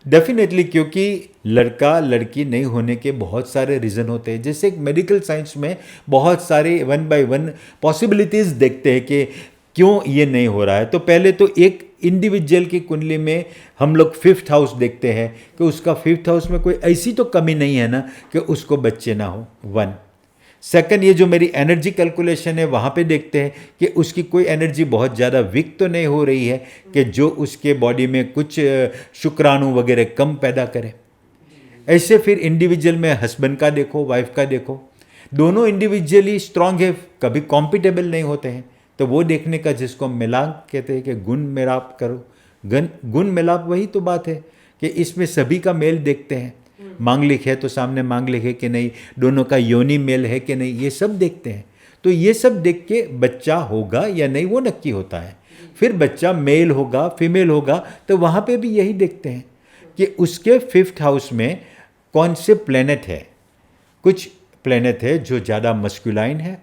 डेफिनेटली, क्योंकि लड़का लड़की नहीं होने के बहुत सारे रीज़न होते हैं। जैसे एक मेडिकल साइंस में बहुत सारे 1 बाय 1 पॉसिबिलिटीज़ देखते हैं कि क्यों ये नहीं हो रहा है। तो पहले तो एक इंडिविजुअल की कुंडली में हम लोग 5th हाउस देखते हैं कि उसका 5th हाउस में कोई ऐसी तो कमी नहीं है ना कि उसको बच्चे ना हो, 1। सेकंड, ये जो मेरी एनर्जी कैलकुलेशन है वहाँ पे देखते हैं कि उसकी कोई एनर्जी बहुत ज़्यादा वीक तो नहीं हो रही है कि जो उसके बॉडी में कुछ शुक्राणु वगैरह कम पैदा करे। ऐसे फिर इंडिविजुअल में हस्बैंड का देखो, वाइफ का देखो, दोनों इंडिविजुअली स्ट्रांग है, कभी कॉम्पिटेबल नहीं होते हैं। तो वो देखने का, जिसको मिलाप कहते हैं कि गुण मिलाप करो, गुण मिलाप वही तो बात है कि इसमें सभी का मेल देखते हैं। मांगलिक है तो सामने मांगलिक है कि नहीं, दोनों का योनि मेल है कि नहीं, ये सब देखते हैं। तो ये सब देख के बच्चा होगा या नहीं वो नक्की होता है। फिर बच्चा मेल होगा फीमेल होगा, तो वहाँ पे भी यही देखते हैं कि उसके 5th हाउस में कौन से प्लेनेट है। कुछ प्लेनेट है जो ज़्यादा मस्कुलाइन है,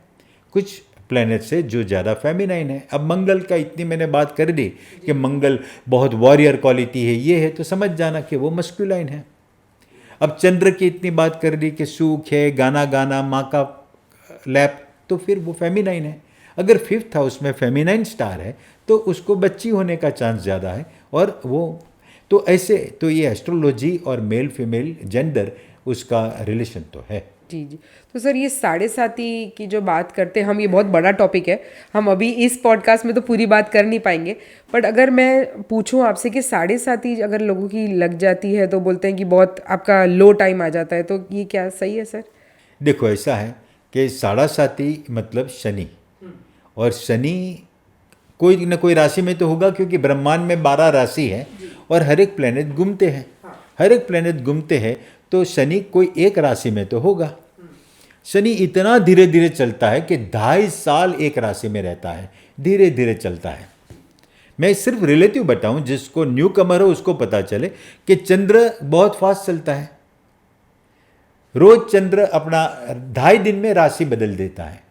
कुछ प्लेनेट से जो ज़्यादा फेमिनाइन है। अब मंगल का इतनी मैंने बात कर दी कि मंगल बहुत वॉरियर क्वालिटी है, ये है, तो समझ जाना कि वो मस्कुलाइन है। अब चंद्र की इतनी बात कर दी कि सुख है, गाना गाना, माँ का लैप, तो फिर वो फेमिनाइन है। अगर 5th हाउस में फेमिनाइन स्टार है तो उसको बच्ची होने का चांस ज़्यादा है। और वो तो ऐसे, तो ये एस्ट्रोलॉजी और मेल फीमेल जेंडर उसका रिलेशन तो है। जी जी, तो सर ये साढ़े साथी की जो बात करते हैं हम, ये बहुत बड़ा टॉपिक है, हम अभी इस पॉडकास्ट में तो पूरी बात कर नहीं पाएंगे। बट अगर मैं पूछूं आपसे कि साढ़े साथी अगर लोगों की लग जाती है तो बोलते हैं कि बहुत आपका लो टाइम आ जाता है, तो ये क्या सही है सर? देखो ऐसा है कि साढ़ा साथी मतलब शनि, और शनि कोई न कोई राशि में तो होगा, क्योंकि ब्रह्मांड में 12 राशि है और हर एक प्लेनेट घूमते हैं। हर एक प्लेनेट घूमते हैं, तो शनि कोई एक राशि में तो होगा। शनि इतना धीरे धीरे चलता है कि 2.5 साल एक राशि में रहता है, धीरे धीरे चलता है। मैं सिर्फ रिलेटिव बताऊं, जिसको न्यू कमर हो उसको पता चले कि चंद्र बहुत फास्ट चलता है। रोज चंद्र अपना 2.5 दिन में राशि बदल देता है।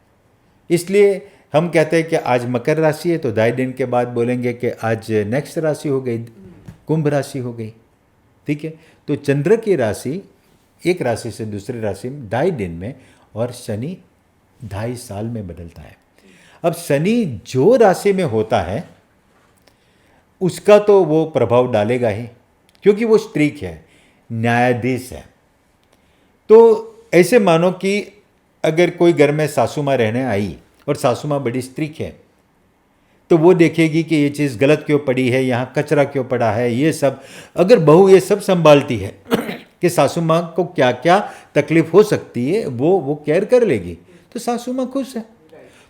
इसलिए हम कहते हैं कि आज मकर राशि है तो 2.5 दिन के बाद बोलेंगे कि आज नेक्स्ट राशि हो गई, कुंभ राशि हो गई। ठीक है, तो चंद्र की राशि एक राशि से दूसरी राशि में 2.5 दिन में, और शनि 2.5 साल में बदलता है। अब शनि जो राशि में होता है उसका तो वो प्रभाव डालेगा ही, क्योंकि वो स्त्रीक है, न्यायाधीश है। तो ऐसे मानो कि अगर कोई घर में सासू माँ रहने आई और सासू माँ बड़ी स्त्रीक है, तो वो देखेगी कि ये चीज़ गलत क्यों पड़ी है, यहाँ कचरा क्यों पड़ा है, ये सब। अगर बहू ये सब संभालती है कि सासू माँ को क्या क्या तकलीफ हो सकती है, वो केयर कर लेगी, तो सासू माँ खुश है।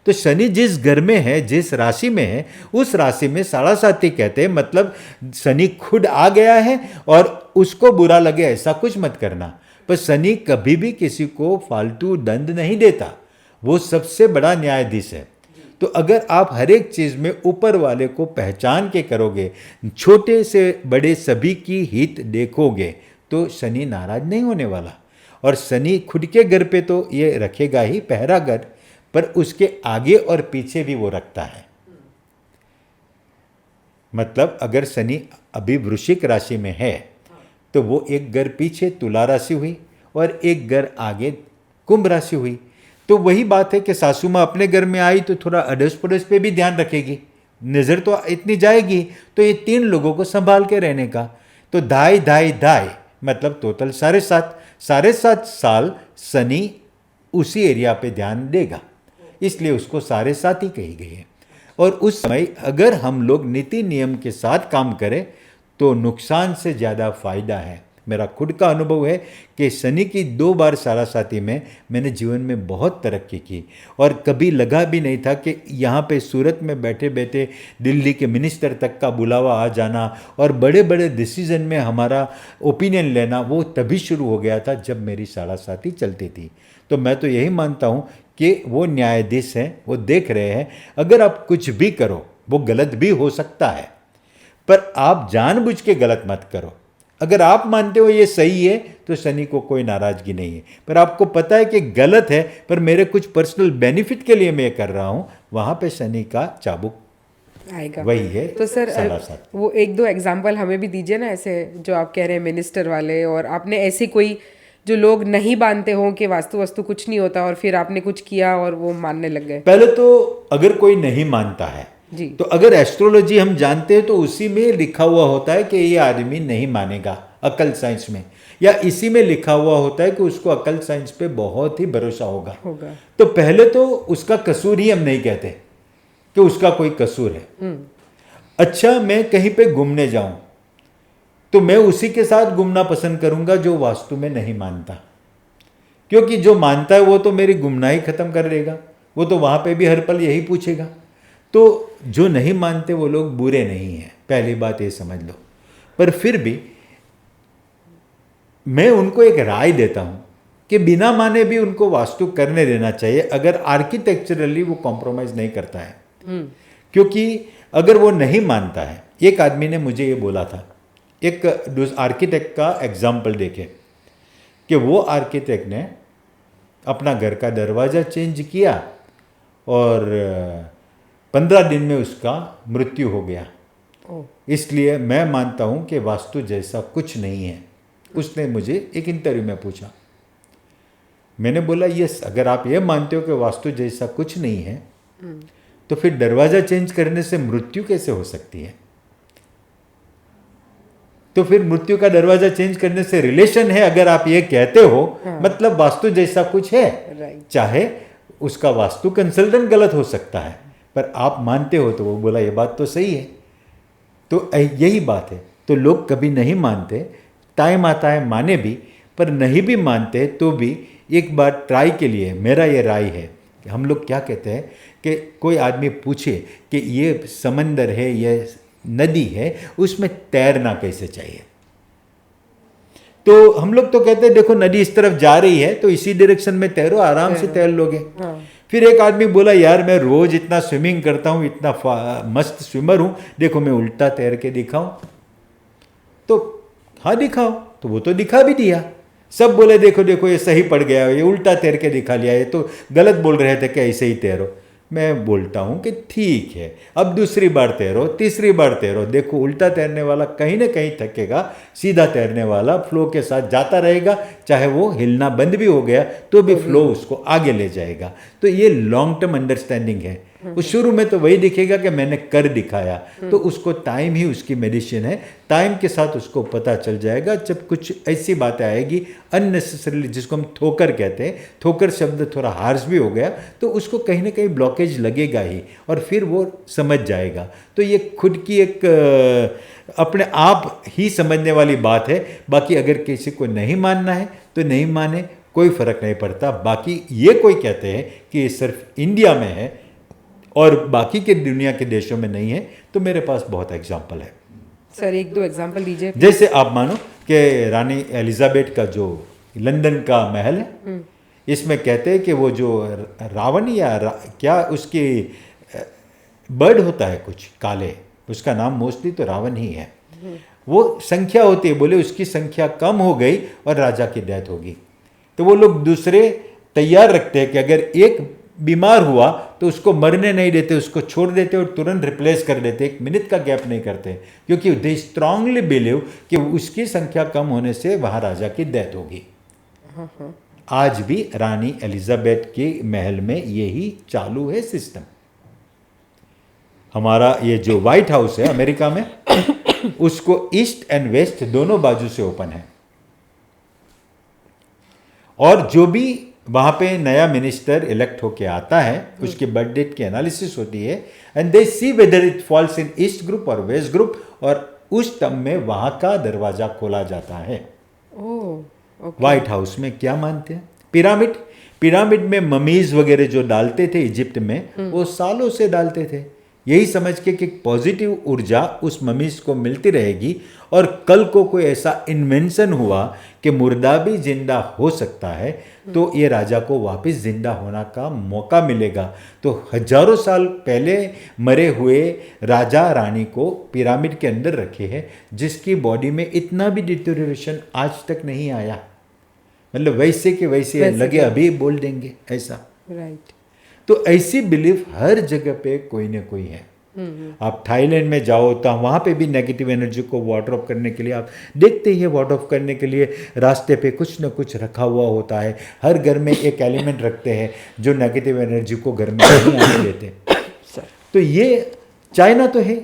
तो शनि जिस घर में है, जिस राशि में है, उस राशि में साढ़ा साथी कहते हैं, मतलब शनि खुद आ गया है और उसको बुरा लगे ऐसा कुछ मत करना। पर शनि कभी भी किसी को फालतू दंड नहीं देता, वो सबसे बड़ा न्यायाधीश है। तो अगर आप हर एक चीज़ में ऊपर वाले को पहचान के करोगे, छोटे से बड़े सभी की हित देखोगे, तो शनि नाराज नहीं होने वाला। और शनि खुद के घर पे तो ये रखेगा ही पहरा घर, पर उसके आगे और पीछे भी वो रखता है। मतलब अगर शनि अभी वृश्चिक राशि में है तो वो एक घर पीछे तुला राशि हुई, और एक घर आगे कुंभ राशि हुई। तो वही बात है कि सासू माँ अपने घर में आई तो थोड़ा अड़ोस पड़ोस पे भी ध्यान रखेगी, नज़र तो इतनी जाएगी। तो ये 3 लोगों को संभाल के रहने का, तो धाई धाई धाई मतलब टोटल 7.5 साल शनि उसी एरिया पे ध्यान देगा, इसलिए उसको 7.5 ही कही गई है। और उस समय अगर हम लोग नीति नियम के साथ काम करें तो नुकसान से ज़्यादा फायदा है। मेरा खुद का अनुभव है कि शनि की 2 बार साढ़ासाती में मैंने जीवन में बहुत तरक्की की, और कभी लगा भी नहीं था कि यहाँ पे सूरत में बैठे बैठे दिल्ली के मिनिस्टर तक का बुलावा आ जाना और बड़े बड़े डिसीजन में हमारा ओपिनियन लेना वो तभी शुरू हो गया था जब मेरी साढ़ासाती चलती थी। तो मैं तो यही मानता हूँ कि वो न्यायाधीश हैं, वो देख रहे हैं। अगर आप कुछ भी करो वो गलत भी हो सकता है, पर आप जानबूझ के गलत मत करो। अगर आप मानते हो ये सही है तो शनि को कोई नाराजगी नहीं है, पर आपको पता है कि गलत है पर मेरे कुछ पर्सनल बेनिफिट के लिए मैं कर रहा हूँ, वहाँ पे शनि का चाबुक आएगा। वही है। तो सर साढ़ासात वो 1-2 एग्जाम्पल हमें भी दीजिए ना, ऐसे जो आप कह रहे हैं मिनिस्टर वाले, और आपने ऐसी कोई जो लोग नहीं मानते हों कि वास्तु वस्तु कुछ नहीं होता और फिर आपने कुछ किया और वो मानने लग गए। पहले तो अगर कोई नहीं मानता है जी। तो अगर एस्ट्रोलॉजी हम जानते हैं तो उसी में लिखा हुआ होता है कि ये आदमी नहीं मानेगा अकल साइंस में, या इसी में लिखा हुआ होता है कि उसको अकल साइंस पे बहुत ही भरोसा होगा। तो पहले तो उसका कसूर ही हम नहीं कहते कि उसका कोई कसूर है। अच्छा, मैं कहीं पे घूमने जाऊं तो मैं उसी के साथ घूमना पसंद करूंगा जो वास्तु में नहीं मानता, क्योंकि जो मानता है वो तो मेरी गुमनाही खत्म कर देगा, वो तो वहां पे भी हर पल यही पूछेगा। तो जो नहीं मानते वो लोग बुरे नहीं हैं, पहली बात ये समझ लो। पर फिर भी मैं उनको एक राय देता हूं कि बिना माने भी उनको वास्तु करने देना चाहिए, अगर आर्किटेक्चरली वो कॉम्प्रोमाइज नहीं करता है। क्योंकि अगर वो नहीं मानता है, एक आदमी ने मुझे ये बोला था, एक आर्किटेक्ट का एग्जाम्पल देके, कि वो आर्किटेक्ट ने अपना घर का दरवाज़ा चेंज किया और 15 दिन में उसका मृत्यु हो गया। इसलिए मैं मानता हूं कि वास्तु जैसा कुछ नहीं है। उसने मुझे एक इंटरव्यू में पूछा, मैंने बोला यस, अगर आप ये मानते हो कि वास्तु जैसा कुछ नहीं है तो फिर दरवाज़ा चेंज करने से मृत्यु कैसे हो सकती है? तो फिर मृत्यु का दरवाजा चेंज करने से रिलेशन है अगर आप ये कहते हो, मतलब वास्तु जैसा कुछ है। चाहे उसका वास्तु कंसल्टेंट गलत हो सकता है पर आप मानते हो, तो वो बोला ये बात तो सही है। तो यही बात है। तो लोग कभी नहीं मानते, टाइम आता है माने भी, पर नहीं भी मानते तो भी एक बार ट्राई के लिए मेरा ये राय है कि हम लोग क्या कहते हैं कि कोई आदमी पूछे कि ये समंदर है, ये नदी है, उसमें तैरना कैसे चाहिए? तो हम लोग तो कहते हैं देखो नदी इस तरफ जा रही है तो इसी डायरेक्शन में तैरो, आराम से तैर लोगे। फिर एक आदमी बोला यार मैं रोज इतना स्विमिंग करता हूँ, इतना मस्त स्विमर हूँ, देखो मैं उल्टा तैर के दिखाऊं। तो हाँ दिखाओ, तो वो तो दिखा भी दिया। सब बोले देखो देखो ये सही पड़ गया, ये उल्टा तैर के दिखा लिया, ये तो गलत बोल रहे थे कि ऐसे ही तैरो। मैं बोलता हूँ कि ठीक है, अब दूसरी बार तैरो, तीसरी बार तैरो, देखो उल्टा तैरने वाला कहीं ना कहीं थकेगा, सीधा तैरने वाला फ्लो के साथ जाता रहेगा, चाहे वो हिलना बंद भी हो गया तो भी फ्लो उसको आगे ले जाएगा। तो ये लॉन्ग टर्म अंडरस्टैंडिंग है। उस शुरू में तो वही दिखेगा कि मैंने कर दिखाया, तो उसको टाइम ही उसकी मेडिसिन है। टाइम के साथ उसको पता चल जाएगा, जब कुछ ऐसी बातें आएगी अननेसेसरीली, जिसको हम ठोकर कहते हैं, ठोकर शब्द थोड़ा हार्श भी हो गया, तो उसको कहीं ना कहीं ब्लॉकेज लगेगा ही, और फिर वो समझ जाएगा। तो ये खुद की एक अपने आप ही समझने वाली बात है। बाकी अगर किसी को नहीं मानना है तो नहीं माने, कोई फर्क नहीं पड़ता। बाकी ये कोई कहते हैं कि ये सिर्फ इंडिया में है और बाकी के दुनिया के देशों में नहीं है, तो मेरे पास बहुत एग्जाम्पल है। सर 1-2 एग्जाम्पल दीजिए। जैसे आप मानो कि रानी एलिजाबेथ का जो लंदन का महल है, इसमें कहते हैं कि वो जो रावण या क्या उसकी बर्ड होता है कुछ काले, उसका नाम मोस्टली तो रावण ही है, वो संख्या होती है, बोले उसकी संख्या कम हो गई और राजा की डेथ होगी। तो वो लोग दूसरे तैयार रखते हैं कि अगर एक बीमार हुआ तो उसको मरने नहीं देते, उसको छोड़ देते और तुरंत रिप्लेस कर देते, 1 मिनट का गैप नहीं करते, क्योंकि दे स्ट्रांगली बिलीव कि उसकी संख्या कम होने से वहाँ राजा की डेथ होगी। आज भी रानी एलिजाबेथ के महल में यही चालू है सिस्टम। हमारा ये जो व्हाइट हाउस है अमेरिका में, उसको ईस्ट एंड वेस्ट दोनों बाजू से ओपन है। और जो भी वहां पे नया मिनिस्टर इलेक्ट होके आता है, उसके बर्थ डेट की एनालिसिस होती है and they see whether it falls in east group और वेस्ट ग्रुप, और उस टर्म में वहां का दरवाजा खोला जाता है। व्हाइट हाउस में क्या मानते हैं? पिरामिड। पिरामिड में ममीज वगैरह जो डालते थे इजिप्ट में, वो सालों से डालते थे, यही समझ के कि पॉजिटिव ऊर्जा उस ममीज को मिलती रहेगी, और कल को कोई ऐसा इन्वेंशन हुआ कि मुर्दा भी जिंदा हो सकता है, तो ये राजा को वापस जिंदा होने का मौका मिलेगा। तो हजारों साल पहले मरे हुए राजा रानी को पिरामिड के अंदर रखे हैं, जिसकी बॉडी में इतना भी डिटोरिएशन आज तक नहीं आया। मतलब वैसे के वैसे लगे अभी बोल देंगे ऐसा। राइट। तो ऐसी बिलीफ हर जगह पे कोई ना कोई है। आप थाईलैंड में जाओ तो वहाँ पे भी नेगेटिव एनर्जी को वाटर ऑफ करने के लिए आप देखते ही वाटर ऑफ करने के लिए रास्ते पे कुछ ना कुछ रखा हुआ होता है। हर घर में एक एलिमेंट रखते हैं जो नेगेटिव एनर्जी को घर में नहीं आने देते। तो ये चाइना तो है,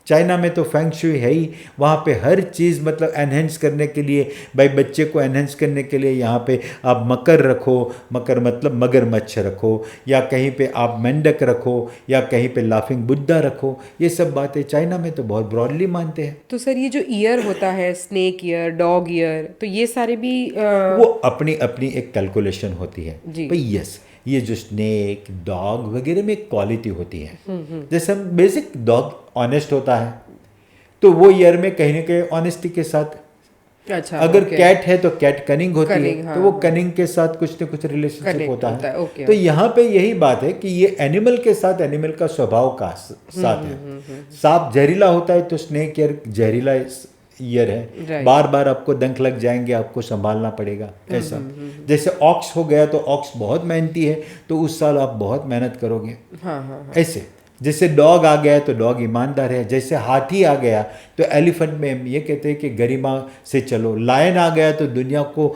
चाइना में तो फेंग शुई है ही। वहाँ पे हर चीज़ मतलब एनहेंस करने के लिए, भाई बच्चे को एनहेंस करने के लिए यहाँ पे आप मकर रखो, मकर मतलब मगरमच्छ रखो, या कहीं पे आप मेंढक रखो, या कहीं पे लाफिंग बुद्धा रखो। ये सब बातें चाइना में तो बहुत ब्रॉडली मानते हैं। तो सर ये जो ईयर होता है, स्नेक ईयर, डॉग ईयर, तो ये सारे भी वो अपनी अपनी एक कैलकुलेशन होती है जी। भाई। यस, ये जो स्नेक डॉग वगैरह में एक क्वालिटी होती है। जैसे हम बेसिक डॉग ऑनेस्ट होता है, तो वो ईयर में कहीं ना कहीं ऑनेस्टी के साथ, अच्छा, अगर ओके। कैट है तो कैट कनिंग होती है, Cunning, हाँ, तो वो कनिंग के साथ कुछ न कुछ रिलेशनशिप Connect होता होता है। है, ओके। तो यहाँ पे यही बात है कि ये एनिमल के साथ एनिमल का स्वभाव का साथ है। सांप जहरीला होता है तो स्नेक ईयर जहरीला ईयर है, Right. बार बार आपको डंक लग जाएंगे, आपको संभालना पड़ेगा ऐसा। जैसे ऑक्स हो गया तो ऑक्स बहुत मेहनती है, तो उस साल आप बहुत मेहनत करोगे। हाँ। ऐसे जैसे डॉग आ गया तो डॉग ईमानदार है, जैसे हाथी आ गया तो एलिफेंट में हम ये कहते हैं कि गरिमा से चलो। लायन आ गया तो दुनिया को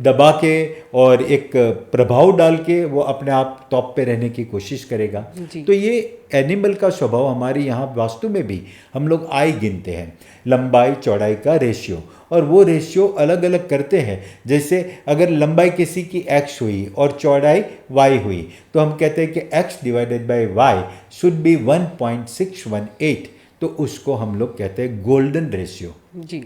दबा के और एक प्रभाव डाल के वो अपने आप टॉप पे रहने की कोशिश करेगा। जी। तो ये एनिमल का स्वभाव हमारे यहाँ वास्तु में भी हम लोग आई गिनते हैं, लंबाई चौड़ाई का रेशियो, और वो रेशियो अलग अलग करते हैं। जैसे अगर लंबाई किसी की x हुई और चौड़ाई y हुई, तो हम कहते हैं कि x divided by y should be 1.618, तो उसको हम लोग कहते हैं गोल्डन रेशियो। जी।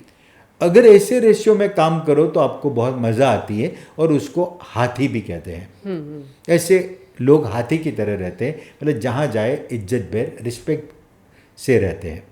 अगर ऐसे रेशियो में काम करो तो आपको बहुत मज़ा आती है, और उसको हाथी भी कहते हैं। ऐसे लोग हाथी की तरह रहते हैं, मतलब जहाँ जाए इज्जत बेर रिस्पेक्ट से रहते हैं।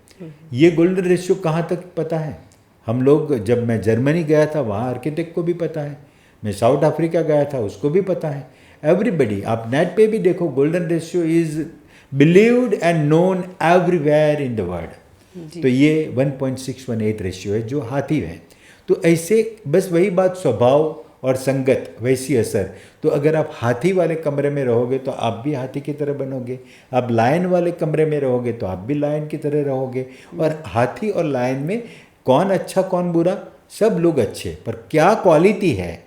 ये गोल्डन रेशियो कहाँ तक पता है? हम लोग, जब मैं जर्मनी गया था वहाँ आर्किटेक्ट को भी पता है, मैं साउथ अफ्रीका गया था उसको भी पता है, एवरीबडी। आप नेट पे भी देखो, golden ratio is believed and known everywhere in the world. तो ये 1.618 रेशियो है जो हाथी है। तो ऐसे बस वही बात, स्वभाव और संगत वैसी असर। तो अगर आप हाथी वाले कमरे में रहोगे तो आप भी हाथी की तरह बनोगे, आप लायन वाले कमरे में रहोगे तो आप भी लायन की तरह रहोगे। और हाथी और लायन में कौन अच्छा कौन बुरा? सब लोग अच्छे, पर क्या क्वालिटी है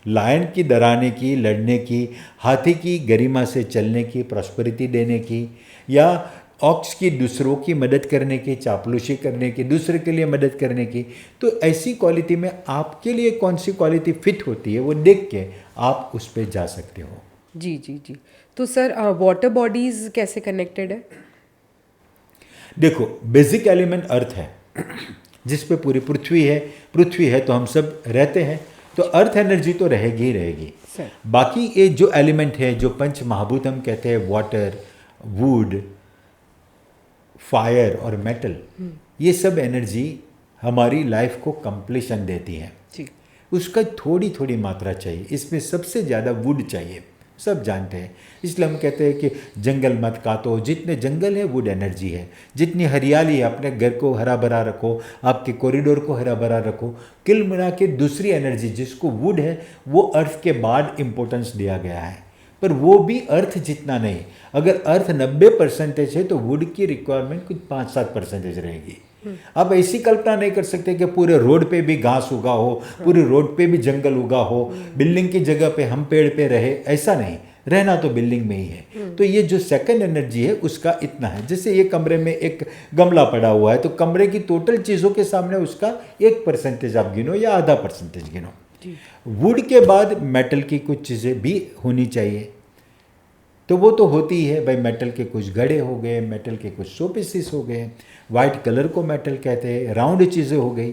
लायन की डराने की, लड़ने की, हाथी की गरिमा से चलने की, प्रॉस्पेरिटी देने की, या ऑक्स की दूसरों की मदद करने की, चापलूसी करने की, दूसरे के लिए मदद करने की। तो ऐसी क्वालिटी में आपके लिए कौन सी क्वालिटी फिट होती है वो देख के आप उस पर जा सकते हो। जी। तो सर वाटर बॉडीज कैसे कनेक्टेड है? देखो, बेसिक एलिमेंट अर्थ है जिस पे पूरी पृथ्वी है। पृथ्वी है तो हम सब रहते हैं, तो अर्थ एनर्जी तो रहेगी ही रहेगी। सर। बाकी ये जो एलिमेंट है, जो पंच महाभूत हम कहते हैं, वाटर, वुड, फायर और मेटल, ये सब एनर्जी हमारी लाइफ को कंप्लीशन देती है। जी। उसका थोड़ी थोड़ी मात्रा चाहिए। इसमें सबसे ज़्यादा वुड चाहिए, सब जानते हैं। इसलिए हम कहते हैं कि जंगल मत काटो। जितने जंगल है वुड एनर्जी है, जितनी हरियाली है अपने घर को हरा भरा रखो, आपके कॉरिडोर को हरा भरा रखो। कुल मिला के दूसरी एनर्जी जिसको वुड है वो अर्थ के बाद इम्पोर्टेंस दिया गया है, पर वो भी अर्थ जितना नहीं। अगर अर्थ 90% है तो वुड की रिक्वायरमेंट कुछ 5-7% रहेगी। आप ऐसी कल्पना नहीं कर सकते कि पूरे रोड पे भी घास उगा हो, पूरे रोड पे भी जंगल उगा हो, बिल्डिंग की जगह पे हम पेड़ पे रहे, ऐसा नहीं। रहना तो बिल्डिंग में ही है। तो ये जो सेकंड एनर्जी है उसका इतना है। जैसे ये कमरे में एक गमला पड़ा हुआ है, तो कमरे की टोटल चीज़ों के सामने उसका 1% आप गिनो या आधा % गिनो। वुड के बाद मेटल की कुछ चीज़ें भी होनी चाहिए, तो वो तो होती ही है भाई। मेटल के कुछ घड़े हो गए, मेटल के कुछ शो पीसेस हो गए, वाइट कलर को मेटल कहते हैं, राउंड चीज़ें हो गई,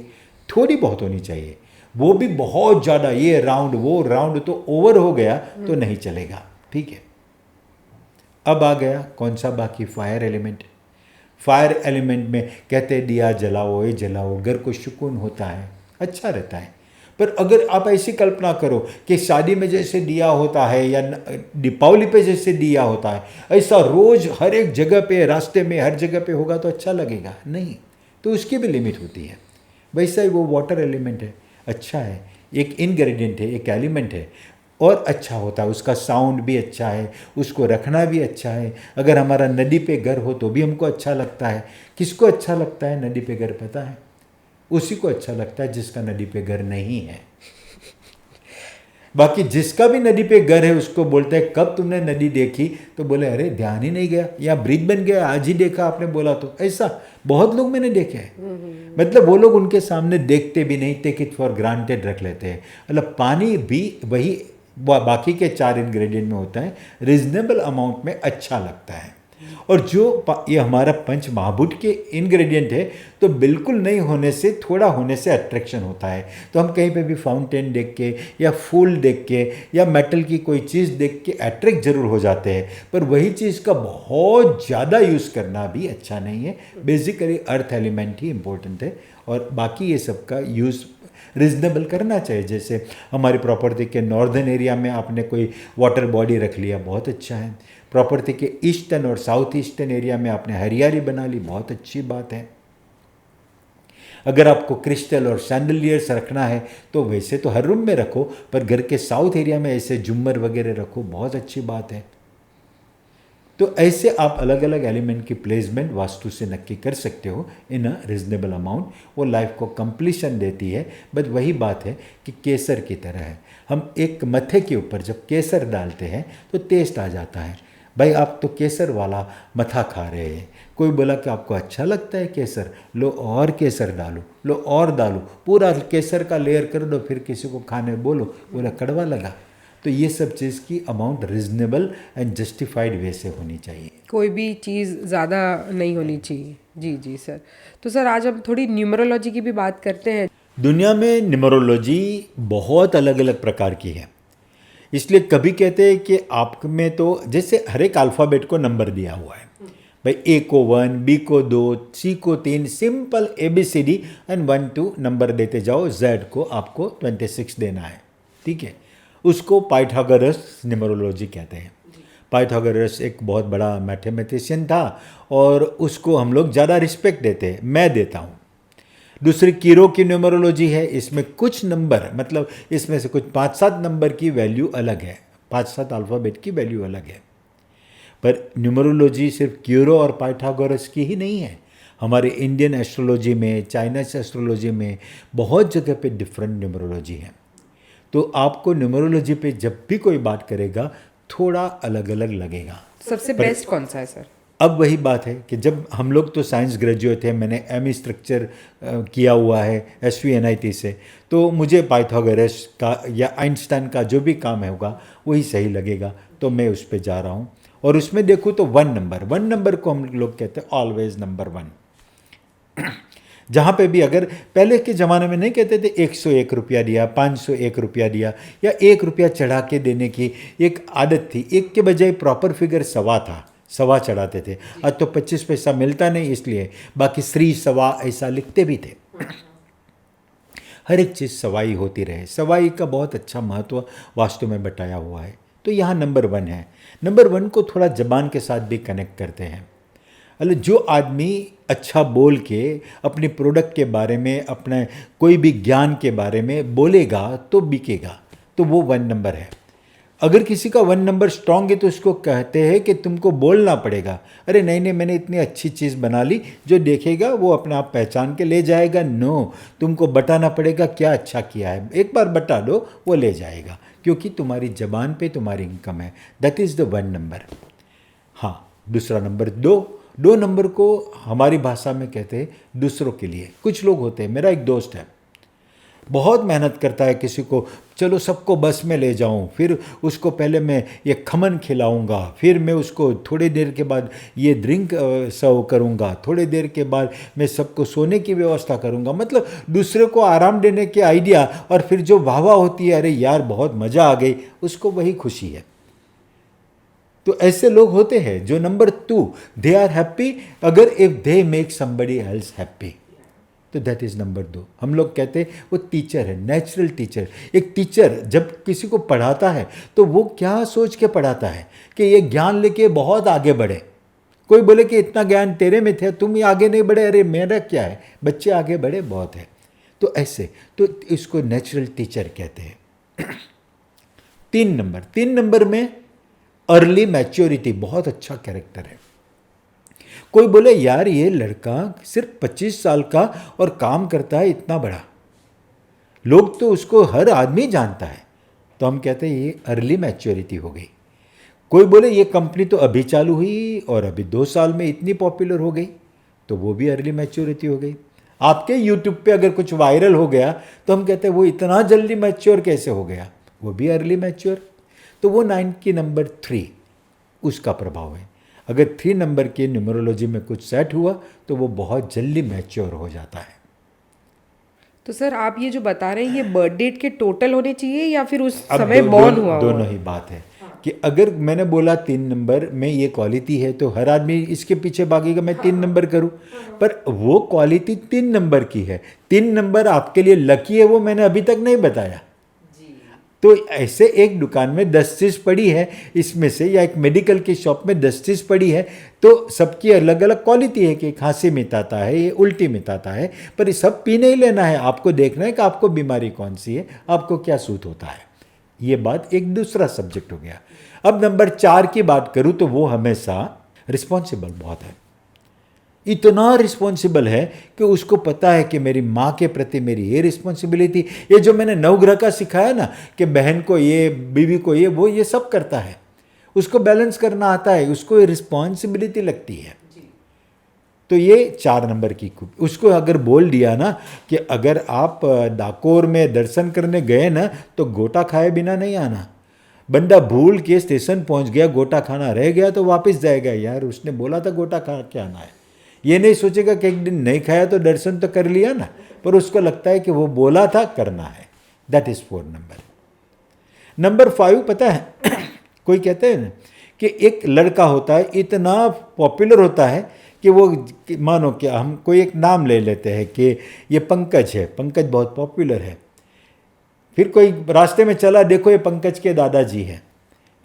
थोड़ी बहुत होनी चाहिए। वो भी बहुत ज़्यादा ये राउंड वो राउंड तो ओवर हो गया तो नहीं चलेगा, ठीक है। अब आ गया कौन सा बाकी, फायर एलिमेंट। फायर एलिमेंट में कहते हैं दिया जलाओ, ये जलाओ, घर को सुकून होता है, अच्छा रहता है। पर अगर आप ऐसी कल्पना करो कि शादी में जैसे दिया होता है या दीपावली पे जैसे दिया होता है, ऐसा रोज हर एक जगह पे, रास्ते में हर जगह पे होगा तो अच्छा लगेगा नहीं। तो उसकी भी लिमिट होती है। वैसा ही वो वाटर एलिमेंट है, अच्छा है, एक इनग्रेडिएंट है, एक एलिमेंट है और अच्छा होता है, उसका साउंड भी अच्छा है, उसको रखना भी अच्छा है। अगर हमारा नदी पे घर हो तो भी हमको अच्छा लगता है। किसको अच्छा लगता है नदी पे घर, पता है? उसी को अच्छा लगता है जिसका नदी पे घर नहीं है। बाकी जिसका भी नदी पे घर है उसको बोलते हैं कब तुमने नदी देखी, तो बोले अरे ध्यान ही नहीं गया, या ब्रिज बन गया आज ही देखा आपने बोला तो। ऐसा बहुत लोग मैंने देखे हैं। मतलब वो लोग उनके सामने देखते भी नहीं, टेक इट फॉर ग्रांटेड रख लेते हैं। मतलब पानी भी वही बाकी के 4 इंग्रेडिएंट में होता है, रीजनेबल अमाउंट में अच्छा लगता है। और जो ये हमारा पंच महाभूत के इंग्रेडिएंट है, तो बिल्कुल नहीं होने से, थोड़ा होने से अट्रैक्शन होता है। तो हम कहीं पे भी फाउंटेन देख के या फूल देख के या मेटल की कोई चीज़ देख के अट्रैक्ट जरूर हो जाते हैं, पर वही चीज़ का बहुत ज़्यादा यूज़ करना भी अच्छा नहीं है। बेसिकली अर्थ एलिमेंट ही इम्पोर्टेंट है और बाकी ये सब का यूज़ रिजनेबल करना चाहिए। जैसे हमारी प्रॉपर्टी के नॉर्दर्न एरिया में आपने कोई वाटर बॉडी रख लिया, बहुत अच्छा है। प्रॉपर्टी के ईस्टर्न और साउथ ईस्टर्न एरिया में आपने हरियाली बना ली, बहुत अच्छी बात है। अगर आपको क्रिस्टल और सैंडलियर्स रखना है तो वैसे तो हर रूम में रखो, पर घर के साउथ एरिया में ऐसे झूमर वगैरह रखो, बहुत अच्छी बात है। तो ऐसे आप अलग अलग एलिमेंट की प्लेसमेंट वास्तु से नक्की कर सकते हो इन अ रिजनेबल अमाउंट। वो लाइफ को कंप्लीशन देती है। बट वही बात है कि केसर की तरह है, हम एक मथे के ऊपर जब केसर डालते हैं तो टेस्ट आ जाता है। भाई आप तो केसर वाला मथा खा रहे हैं, कोई बोला कि आपको अच्छा लगता है केसर, लो और केसर डालो, लो और डालो, पूरा केसर का लेयर कर दो, फिर किसी को खाने बोलो, बोला कड़वा लगा। तो ये सब चीज़ की अमाउंट रिजनेबल एंड जस्टिफाइड वे से होनी चाहिए, कोई भी चीज़ ज़्यादा नहीं होनी चाहिए। जी जी सर। तो सर आज हम थोड़ी न्यूमरोलॉजी की भी बात करते हैं। दुनिया में न्यूमरोलॉजी बहुत अलग अलग प्रकार की है। इसलिए कभी कहते हैं कि आप में तो जैसे हर एक अल्फ़ाबेट को नंबर दिया हुआ है, भाई ए को 1, बी को 2, सी को 3, सिंपल ABCD एंड 1 2 नंबर देते जाओ। Z को आपको 26 देना है, ठीक है। उसको पाइथागोरस न्यूमरोलॉजी कहते हैं। पाइथागोरस एक बहुत बड़ा मैथमेटिशियन था और उसको हम लोग ज़्यादा रिस्पेक्ट देते हैं, मैं देता हूँ। दूसरी कीरो की न्यूमरोलॉजी है, इसमें कुछ नंबर, मतलब इसमें से कुछ 5-7 नंबर की वैल्यू अलग है, 5-7 अल्फ़ाबेट की वैल्यू अलग है। पर न्यूमरोलॉजी सिर्फ कीरो और पाइथागोरस की ही नहीं है। हमारे इंडियन एस्ट्रोलॉजी में, चाइनीज एस्ट्रोलॉजी में बहुत जगह पे डिफरेंट न्यूमरोलॉजी है। तो आपको न्यूमरोलॉजी पे जब भी कोई बात करेगा थोड़ा अलग अलग लगेगा। सबसे बेस्ट कौन सा है सर? अब वही बात है कि जब हम लोग तो साइंस ग्रेजुएट हैं, मैंने ME स्ट्रक्चर किया हुआ है SVNIT से, तो मुझे पाइथागोरस का या आइंस्टाइन का जो भी काम होगा वही सही लगेगा, तो मैं उस पर जा रहा हूँ। और उसमें देखूँ तो 1 नंबर को हम लोग कहते हैं ऑलवेज नंबर 1। जहाँ पे भी, अगर पहले के ज़माने में नहीं कहते थे 101 रुपया दिया, 501 रुपया दिया, या 1 रुपया चढ़ा के देने की एक आदत थी। एक के बजाय प्रॉपर फिगर सवा था, सवा चढ़ाते थे। आज तो 25 पैसा मिलता नहीं, इसलिए बाकी श्री सवा ऐसा लिखते भी थे। हर एक चीज़ सवाई होती रहे, सवाई का बहुत अच्छा महत्व वास्तु में बताया हुआ है। तो यहाँ नंबर 1 है। नंबर 1 को थोड़ा जबान के साथ भी कनेक्ट करते हैं। मतलब जो आदमी अच्छा बोल के अपने प्रोडक्ट के बारे में, अपने कोई भी ज्ञान के बारे में बोलेगा तो बिकेगा, तो वो 1 नंबर है। अगर किसी का 1 नंबर स्ट्रांग है तो उसको कहते हैं कि तुमको बोलना पड़ेगा, अरे नहीं नहीं मैंने इतनी अच्छी चीज़ बना ली, जो देखेगा वो अपने आप पहचान के ले जाएगा। नो, तुमको बताना पड़ेगा क्या अच्छा किया है, एक बार बता दो वो ले जाएगा, क्योंकि तुम्हारी जबान पे तुम्हारी इनकम है। That is the 1 number. हाँ, दूसरा नंबर 2 नंबर को हमारी भाषा में कहते हैं दूसरों के लिए। कुछ लोग होते हैं, मेरा एक दोस्त है, बहुत मेहनत करता है किसी को, चलो सबको बस में ले जाऊं, फिर उसको पहले मैं ये खमन खिलाऊंगा, फिर मैं उसको थोड़ी देर के बाद ये ड्रिंक सर्व करूंगा, थोड़ी देर के बाद मैं सबको सोने की व्यवस्था करूंगा। मतलब दूसरे को आराम देने के आइडिया, और फिर जो वाह वाह होती है, अरे यार बहुत मज़ा आ गई, उसको वही खुशी है। तो ऐसे लोग होते हैं जो नंबर 2, दे आर हैप्पी अगर if they make somebody else happy, तो दैट इज नंबर 2। हम लोग कहते हैं वो टीचर है, नेचुरल टीचर। एक टीचर जब किसी को पढ़ाता है तो वो क्या सोच के पढ़ाता है कि ये ज्ञान लेके बहुत आगे बढ़े। कोई बोले कि इतना ज्ञान तेरे में थे, तुम ही आगे नहीं बढ़े, अरे मेरा क्या है, बच्चे आगे बढ़े बहुत है। तो ऐसे, तो इसको नेचुरल टीचर कहते हैं। 3 नंबर में अर्ली मैच्योरिटी, बहुत अच्छा कैरेक्टर है। कोई बोले यार ये लड़का सिर्फ 25 साल का और काम करता है इतना बड़ा, लोग तो उसको हर आदमी जानता है, तो हम कहते हैं ये अर्ली मैच्योरिटी हो गई। कोई बोले ये कंपनी तो अभी चालू हुई और अभी 2 साल में इतनी पॉपुलर हो गई, तो वो भी अर्ली मैच्योरिटी हो गई। आपके यूट्यूब पे अगर कुछ वायरल हो गया तो हम कहते हैं वो इतना जल्दी मैच्योर कैसे हो गया, वो भी अर्ली मैच्योर। तो वो 9 की नंबर 3 उसका प्रभाव है। अगर 3 नंबर के न्यूमरोलॉजी में कुछ सेट हुआ तो वो बहुत जल्दी मैच्योर हो जाता है। तो सर आप ये जो बता रहे हैं ये बर्थ डेट के टोटल होने चाहिए या फिर उस अब समय बॉर्न हुआ हो? दोनों ही बात है कि अगर मैंने बोला 3 नंबर में ये क्वालिटी है तो हर आदमी इसके पीछे भागेगा मैं 3 नंबर करूं, पर वो क्वालिटी 3 नंबर की है। 3 नंबर आपके लिए लकी है वो मैंने अभी तक नहीं बताया। तो ऐसे एक दुकान में 10 चीज़ पड़ी है इसमें से, या एक मेडिकल की शॉप में 10 चीज़ पड़ी है, तो सबकी अलग अलग क्वालिटी है कि खांसी मिटाता है, ये उल्टी मिटाता है, पर ये सब पी नहीं लेना है, आपको देखना है कि आपको बीमारी कौन सी है, आपको क्या सूट होता है। ये बात एक दूसरा सब्जेक्ट हो गया। अब नंबर 4 की बात करूं तो वो हमेशा रिस्पॉन्सिबल बहुत है, इतना रिस्पॉन्सिबल है कि उसको पता है कि मेरी माँ के प्रति मेरी ये रिस्पॉन्सिबिलिटी, ये जो मैंने नवग्रह का सिखाया ना कि बहन को ये, बीवी को ये, वो ये सब करता है, उसको बैलेंस करना आता है, उसको ये रिस्पॉन्सिबिलिटी लगती है। तो ये 4 नंबर की खूब, उसको अगर बोल दिया ना कि अगर आप डाकोर में दर्शन करने गए ना तो गोटा खाए बिना नहीं आना। बंदा भूल के स्टेशन पहुंच गया, गोटा खाना रह गया तो वापस जाएगा, यार उसने बोला था गोटा खा के आना है, ये नहीं सोचेगा कि एक दिन नहीं खाया तो दर्शन तो कर लिया ना, पर उसको लगता है कि वो बोला था करना है। That is 4 number. नंबर 5 पता है कोई कहते हैं ना कि एक लड़का होता है इतना पॉपुलर होता है कि वो, मानो कि हम कोई एक नाम ले लेते हैं कि ये पंकज है, पंकज बहुत पॉपुलर है, फिर कोई रास्ते में चला, देखो ये पंकज के दादाजी है,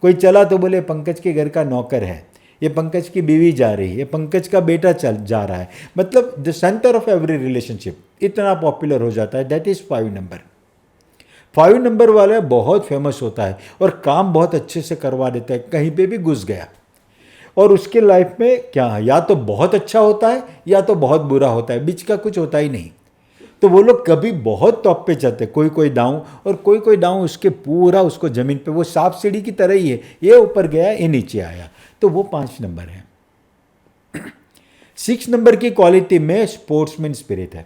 कोई चला तो बोले पंकज के घर का नौकर है, ये पंकज की बीवी जा रही है, ये पंकज का बेटा चल जा रहा है, मतलब the centre of every relationship, इतना पॉपुलर हो जाता है। That is 5 number. 5 नंबर वाला बहुत फेमस होता है और काम बहुत अच्छे से करवा देता है, कहीं पे भी घुस गया, और उसके लाइफ में क्या, या तो बहुत अच्छा होता है या तो बहुत बुरा होता है, बीच का कुछ होता ही नहीं। तो वो लोग कभी बहुत टॉप पे जाते, कोई कोई डाउन और कोई कोई डाउन, उसके पूरा उसको जमीन पे, वो सांप सीढ़ी की तरह ही है, ये ऊपर गया ये नीचे आया, तो वो 5 नंबर है। 6 नंबर की क्वालिटी में स्पोर्ट्समैन स्पिरिट है।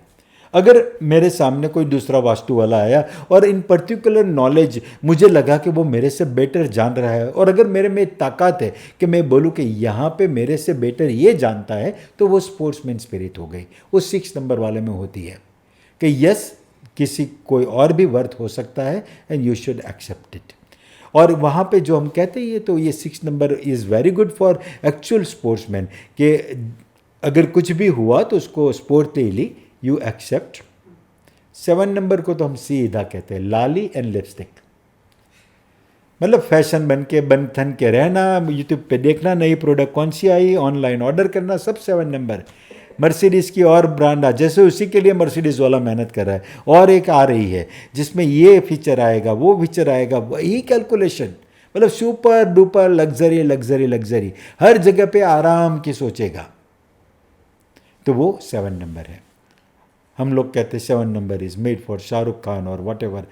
अगर मेरे सामने कोई दूसरा वास्तु वाला आया और इन पर्टिकुलर नॉलेज मुझे लगा कि वो मेरे से बेटर जान रहा है, और अगर मेरे में ताकत है कि मैं बोलूँ कि यहाँ पे मेरे से बेटर ये जानता है, तो वो स्पोर्ट्समैन स्पिरिट हो गई, वो 6 नंबर वाले में होती है कि यस किसी कोई और भी वर्थ हो सकता है and you should accept it. और वहाँ पे जो हम कहते हैं तो ये 6 number is very good for actual sportsman, कि अगर कुछ भी हुआ तो उसको स्पोर्टिवली यू एक्सेप्ट। 7 नंबर को तो हम सीधा कहते हैं लाली एंड लिपस्टिक, मतलब फैशन बन के बन थन के रहना, यूट्यूब पे देखना नई प्रोडक्ट कौन सी आई, ऑनलाइन ऑर्डर करना, सब 7 नंबर। मर्सिडीज़ की और ब्रांड आ, जैसे उसी के लिए मर्सिडीज़ वाला मेहनत कर रहा है, और एक आ रही है जिसमें ये फीचर आएगा वो फीचर आएगा, वही कैलकुलेशन, मतलब super duper luxury luxury luxury, हर जगह पे आराम की सोचेगा, तो वो 7 नंबर है। हम लोग कहते हैं 7 number is made for Shahrukh Khan और वट एवर,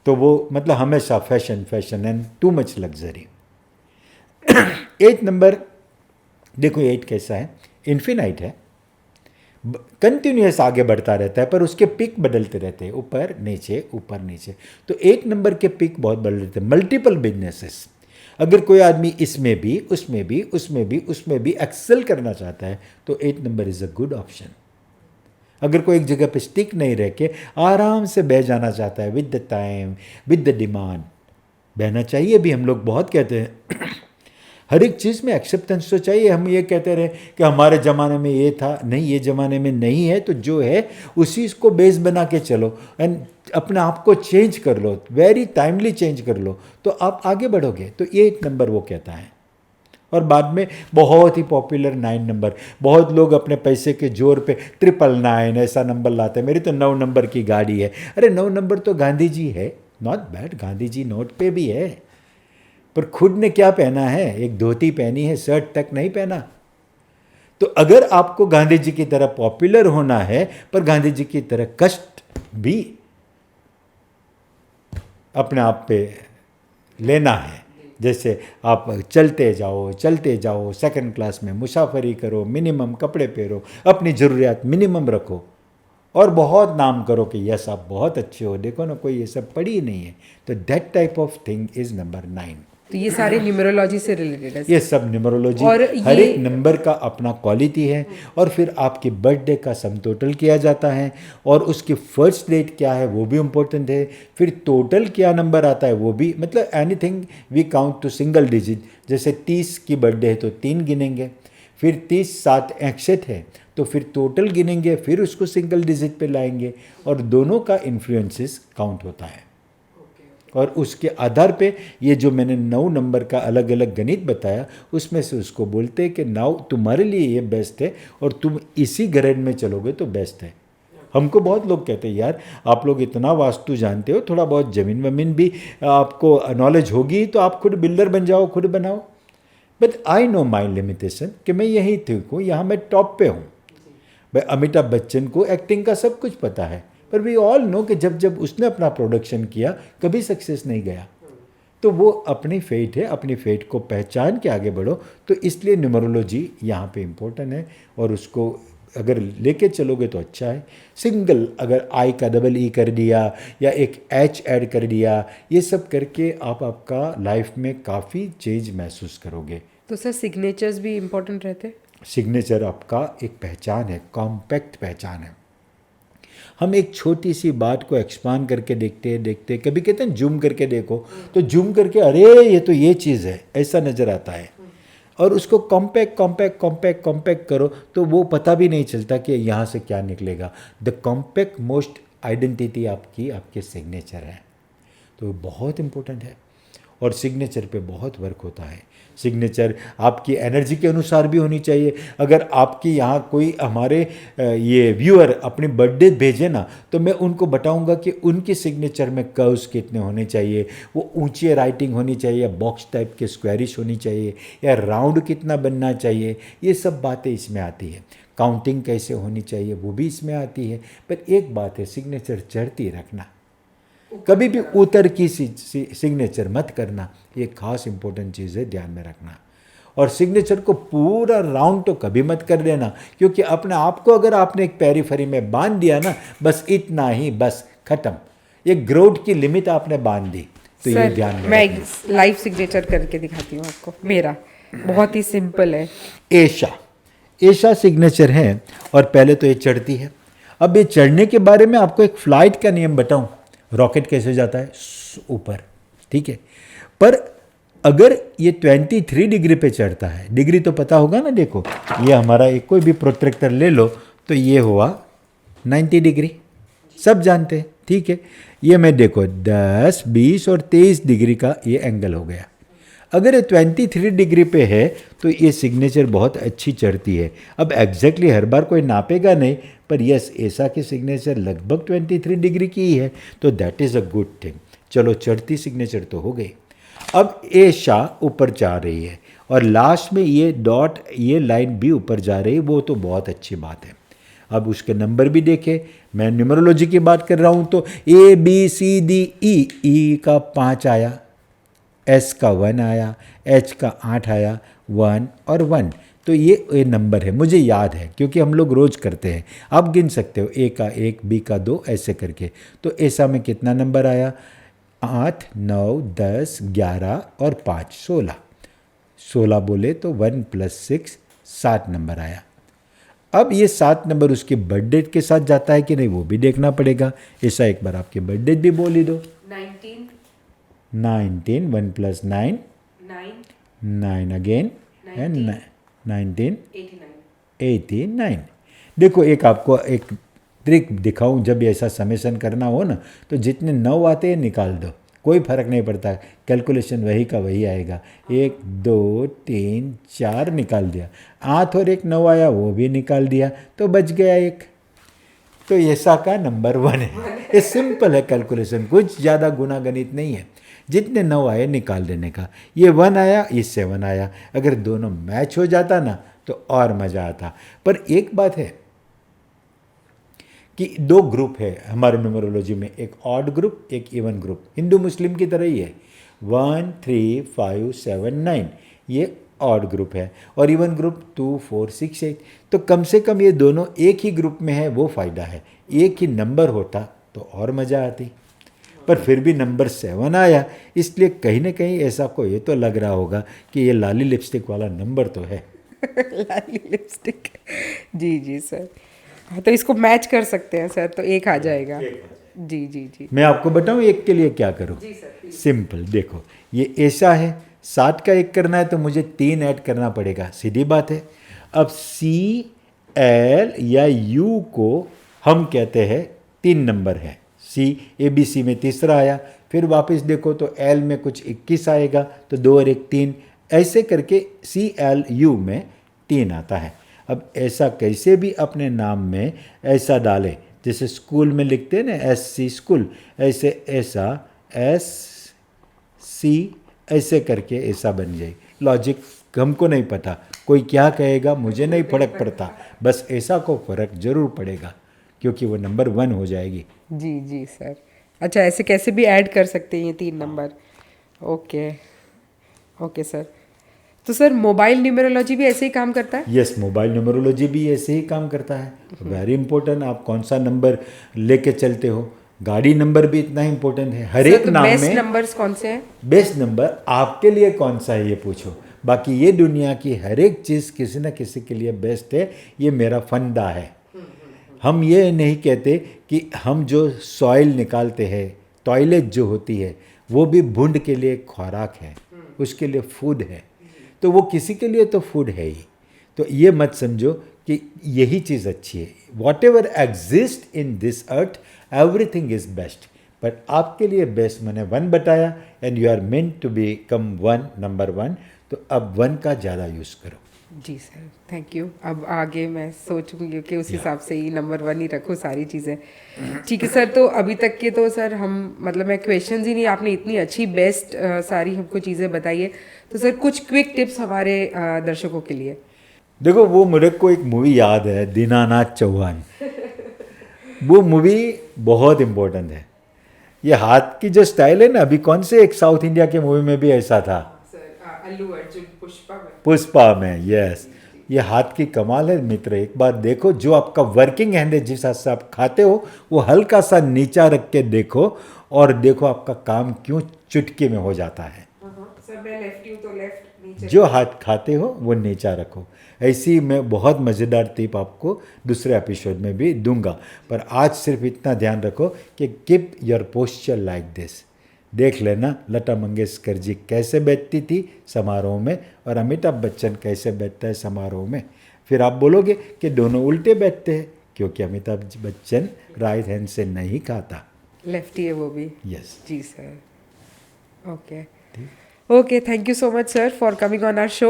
तो वो मतलब हमेशा fashion fashion and too much luxury. 8 number, देखो 8 कैसा है, इन्फिनाइट है, कंटिन्यूस आगे बढ़ता रहता है, पर उसके पिक बदलते रहते हैं, ऊपर नीचे। तो 8 नंबर के पिक बहुत बदल रहते हैं, मल्टीपल बिजनेसेस। अगर कोई आदमी इसमें भी उसमें भी एक्सेल करना चाहता है तो 8 number is a good option. अगर कोई एक जगह पे स्टिक नहीं रह के आराम से बह जाना चाहता है, with the time with the demand, बहना चाहिए भी। हम लोग बहुत कहते हैं हर एक चीज़ में एक्सेप्टेंस तो चाहिए। हम ये कहते रहे कि हमारे ज़माने में ये था, नहीं, ये ज़माने में नहीं है, तो जो है उसी को बेस बना के चलो एंड अपने आप को चेंज कर लो, वेरी टाइमली चेंज कर लो, तो आप आगे बढ़ोगे। तो ये 8 नंबर वो कहता है। और बाद में बहुत ही पॉपुलर 9 नंबर, बहुत लोग अपने पैसे के जोर पे 999 ऐसा नंबर लाते हैं। मेरी तो 9 नंबर की गाड़ी है। अरे 9 नंबर तो गांधी जी है, not bad, Gandhi ji note पे भी है, पर खुद ने क्या पहना है, एक धोती पहनी है, शर्ट तक नहीं पहना। तो अगर आपको गांधी जी की तरह पॉपुलर होना है, पर गांधी जी की तरह कष्ट भी अपने आप पे लेना है, जैसे आप चलते जाओ, सेकंड क्लास में मुसाफरी करो, मिनिमम कपड़े पहनो, अपनी ज़रूरियात मिनिमम रखो, और बहुत नाम करो कि यस आप बहुत अच्छे हो, देखो ना कोई ये सब पढ़ी ही नहीं है, तो that type of thing is number 9। तो ये सारे न्यूमरोलॉजी से रिलेटेड है। ये सब न्यूमरोलॉजी, और हर ये एक नंबर का अपना क्वालिटी है, और फिर आपके बर्थडे का सम टोटल किया जाता है, और उसकी फर्स्ट डेट क्या है वो भी इम्पोर्टेंट है, फिर टोटल क्या नंबर आता है वो भी, मतलब anything we count to single digit. जैसे 30 की बर्थडे है तो 3 गिनेंगे, फिर 30 7 61 है तो फिर टोटल गिनेंगे, फिर उसको सिंगल डिजिट पे लाएंगे, और दोनों का इन्फ्लुएंसेस काउंट होता है। और उसके आधार पे ये जो मैंने 9 नंबर का अलग अलग गणित बताया, उसमें से उसको बोलते हैं कि 9 तुम्हारे लिए ये बेस्ट है, और तुम इसी ग्रेड में चलोगे तो बेस्ट है। हमको बहुत लोग कहते हैं यार आप लोग इतना वास्तु जानते हो, थोड़ा बहुत ज़मीन वमीन भी आपको नॉलेज होगी तो आप खुद बिल्डर बन जाओ, खुद बनाओ। But I know my limitation कि मैं यही ठीक हूँ, यहाँ मैं टॉप पे हूँ। भाई अमिताभ बच्चन को एक्टिंग का सब कुछ पता है, पर वी ऑल नो कि जब जब उसने अपना प्रोडक्शन किया कभी सक्सेस नहीं गया। तो वो अपनी फेट है, अपनी फेट को पहचान के आगे बढ़ो। तो इसलिए न्यूमरोलॉजी यहाँ पे इम्पोर्टेंट है, और उसको अगर लेके चलोगे तो अच्छा है। सिंगल अगर आई का डबल ई कर दिया या एक एच ऐड कर दिया, ये सब करके आप आपका लाइफ में काफ़ी चेंज महसूस करोगे। तो सर सिग्नेचर्स भी इम्पोर्टेंट रहते हैं। सिग्नेचर आपका एक पहचान है, कॉम्पैक्ट पहचान है। हम एक छोटी सी बात को एक्सपांड करके देखते कभी कहते हैं जूम करके देखो, तो जूम करके अरे ये तो ये चीज़ है ऐसा नज़र आता है, और उसको कॉम्पैक्ट करो तो वो पता भी नहीं चलता कि यहाँ से क्या निकलेगा। द कॉम्पैक्ट मोस्ट आइडेंटिटी आपके सिग्नेचर है, तो बहुत इम्पोर्टेंट है। और सिग्नेचर पे बहुत वर्क होता है। सिग्नेचर आपकी एनर्जी के अनुसार भी होनी चाहिए। अगर आपकी यहाँ कोई हमारे ये व्यूअर अपनी बर्थडे भेजे ना, तो मैं उनको बताऊंगा कि उनके सिग्नेचर में कर्व्स कितने होने चाहिए, वो ऊंची राइटिंग होनी चाहिए या बॉक्स टाइप के स्क्वायरिश होनी चाहिए, या राउंड कितना बनना चाहिए, ये सब बातें इसमें आती है। काउंटिंग कैसे होनी चाहिए वो भी इसमें आती है। पर एक बात है, सिग्नेचर चढ़ती रखना, कभी भी उतर की सिग्नेचर मत करना, ये खास इंपॉर्टेंट चीज़ है, ध्यान में रखना। और सिग्नेचर को पूरा राउंड तो कभी मत कर देना, क्योंकि अपने आप को अगर आपने एक पेरीफेरी में बांध दिया ना, बस इतना ही, बस खत्म, ये ग्रोथ की लिमिट आपने बांध दी, तो ये ध्यान में मैं रखना। लाइव सिग्नेचर करके दिखाती हूँ आपको। मेरा बहुत ही सिंपल है। एशा सिग्नेचर है, और पहले तो ये चढ़ती है। अब ये चढ़ने के बारे में आपको एक फ्लाइट का नियम बताऊं, रॉकेट कैसे जाता है ऊपर, ठीक है, पर अगर ये 23 डिग्री पे चढ़ता है, डिग्री तो पता होगा ना, देखो ये हमारा एक कोई भी प्रोट्रैक्टर ले लो तो ये हुआ 90 डिग्री, सब जानते हैं, ठीक है। ये मैं देखो 10 20 और 23 डिग्री का ये एंगल हो गया। अगर ये 23 डिग्री पे है तो ये सिग्नेचर बहुत अच्छी चढ़ती है। अब एग्जैक्टली हर बार कोई नापेगा नहीं, पर यस ऐसा की सिग्नेचर लगभग 23 डिग्री की ही है, तो that is a good thing. चलो चढ़ती सिग्नेचर तो हो गई। अब एशा ऊपर जा रही है और लास्ट में ये डॉट, ये लाइन भी ऊपर जा रही है, वो तो बहुत अच्छी बात है। अब उसके नंबर भी देखे, मैं न्यूमरोलॉजी की बात कर रहा हूँ तो ABCDE, ई का 5 आया, S का 1 आया, H का 8 आया, 1 और 1। तो ये नंबर है, मुझे याद है क्योंकि हम लोग रोज़ करते हैं। आप गिन सकते हो A का 1, B का 2 ऐसे करके। तो ऐसा में कितना नंबर आया? 8, 9, 10, 11 और 5, 16। 16 बोले तो 1 + 6, 7 नंबर आया। अब ये 7 नंबर उसके बर्थ डेट के साथ जाता है कि नहीं वो भी देखना पड़ेगा। ऐसा एक बार आपके बर्थ डेट भी बोल ही दो। 19, 19, 1 + 9, 9, 9 अगेन, एंड 19, 89। 89। देखो एक आपको एक ट्रिक दिखाऊं, जब ऐसा समेशन करना हो ना तो जितने 9 आते हैं निकाल दो, कोई फर्क नहीं पड़ता, कैलकुलेशन वही का वही आएगा। 1, 2, 3, 4 निकाल दिया, 8 और 1 9 आया वो भी निकाल दिया, तो बच गया 1। तो ऐसा का नंबर 1 है। ये सिंपल है कैलकुलेशन, कुछ ज़्यादा गुना गणित नहीं है। जितने 9 आए निकाल देने का। ये 1 आया, ये 7 आया, अगर दोनों मैच हो जाता ना तो और मज़ा आता। पर एक बात है कि 2 ग्रुप है हमारे न्यूमरोलॉजी में, एक ऑड ग्रुप, एक इवन ग्रुप, हिंदू मुस्लिम की तरह ही है। 1, 3, 5, 7, 9 ये ऑड ग्रुप है और इवन ग्रुप 2, 4, 6, 8। तो कम से कम ये दोनों एक ही ग्रुप में है, वो फ़ायदा है। एक ही नंबर होता तो और मज़ा आती, पर फिर भी नंबर 7 आया, इसलिए कहीं ना कहीं ऐसा को ये तो लग रहा होगा कि ये लाली लिपस्टिक वाला नंबर तो है। लाली लिपस्टिक। जी जी सर, हाँ तो इसको मैच कर सकते हैं सर, तो एक आ जाएगा। जी जी जी मैं आपको बताऊं एक के लिए क्या करूं। जी सर। सिंपल, देखो ये ऐसा है, 7 का 1 करना है तो मुझे 3 ऐड करना पड़ेगा, सीधी बात है। अब CL या U को हम कहते हैं 3 नंबर है। ABC में तीसरा आया, फिर वापस देखो तो L में कुछ 21 आएगा, तो 2 और 1 3, ऐसे करके CLU में 3 आता है। अब ऐसा कैसे भी अपने नाम में ऐसा डालें, जैसे स्कूल में लिखते हैं ना SC स्कूल, ऐसे ऐसा SC ऐसे करके ऐसा बन जाए। लॉजिक हमको नहीं पता, कोई क्या कहेगा मुझे नहीं फर्क पड़ता, बस ऐसा को फर्क जरूर पड़ेगा क्योंकि वो नंबर 1 हो जाएगी। जी जी सर। अच्छा, ऐसे कैसे भी ऐड कर सकते हैं ये 3 नंबर। Okay okay sir. तो सर मोबाइल न्यूमरोलॉजी भी ऐसे ही काम करता है? यस, मोबाइल न्यूमरोलॉजी भी ऐसे ही काम करता है। वेरी इंपॉर्टेंट, आप कौन सा नंबर लेके चलते हो, गाड़ी नंबर भी इतना इंपॉर्टेंट है। हर एक नाम बेस्ट में नंबर्स कौन से हैं? बेस्ट नंबर आपके लिए कौन सा है ये पूछो, बाकी ये दुनिया की हर एक चीज़ किसी न किसी के लिए बेस्ट है, ये मेरा फंडा है। हम ये नहीं कहते कि हम जो सॉइल निकालते हैं, टॉयलेट जो होती है, वो भी भूंड के लिए खुराक है, उसके लिए फूड है, तो वो किसी के लिए तो फूड है ही। तो ये मत समझो कि यही चीज़ अच्छी है। Whatever exist in this earth, everything is best, but आपके लिए बेस्ट मैंने 1 बताया, and you are meant to become 1, number 1। तो अब 1 का ज़्यादा यूज़ करो। जी सर, थैंक यू। अब आगे मैं सोचूंगी कि उस हिसाब से ही नंबर 1 ही रखूँ सारी चीज़ें। ठीक है सर, तो अभी तक के तो सर हम मतलब मैं क्वेश्चंस ही नहीं, आपने इतनी अच्छी बेस्ट सारी हमको चीज़ें बताई है। तो सर कुछ क्विक टिप्स हमारे दर्शकों के लिए। देखो वो मेरे को एक मूवी याद है, दीनानाथ चौहान। वो मूवी बहुत इम्पोर्टेंट है। ये हाथ की जो स्टाइल है ना, अभी कौन से एक साउथ इंडिया के मूवी में भी ऐसा था, अल्लू अर्जुन पुष्पा में। यस, ये हाथ की कमाल है मित्र। एक बार देखो, जो आपका वर्किंग हैंड है, जिस हाथ से आप खाते हो, वो हल्का सा नीचा रख के देखो और देखो आपका काम क्यों चुटकी में हो जाता है। सर मैं लेफ्ट हूँ तो लेफ्ट नीचे। जो हाथ खाते हो वो नीचा रखो। ऐसी मैं बहुत मज़ेदार टिप आपको दूसरे एपिसोड में भी दूंगा, पर आज सिर्फ इतना ध्यान रखो कि keep your posture like this. देख लेना लता मंगेशकर जी कैसे बैठती थी समारोह में, और अमिताभ बच्चन कैसे बैठता है समारोह में। फिर आप बोलोगे कि दोनों उल्टे बैठते हैं, क्योंकि अमिताभ बच्चन राइट हैंड से नहीं खाता, लेफ्टी है वो भी। यस। जी sir, okay okay, thank you so much sir for coming on our show.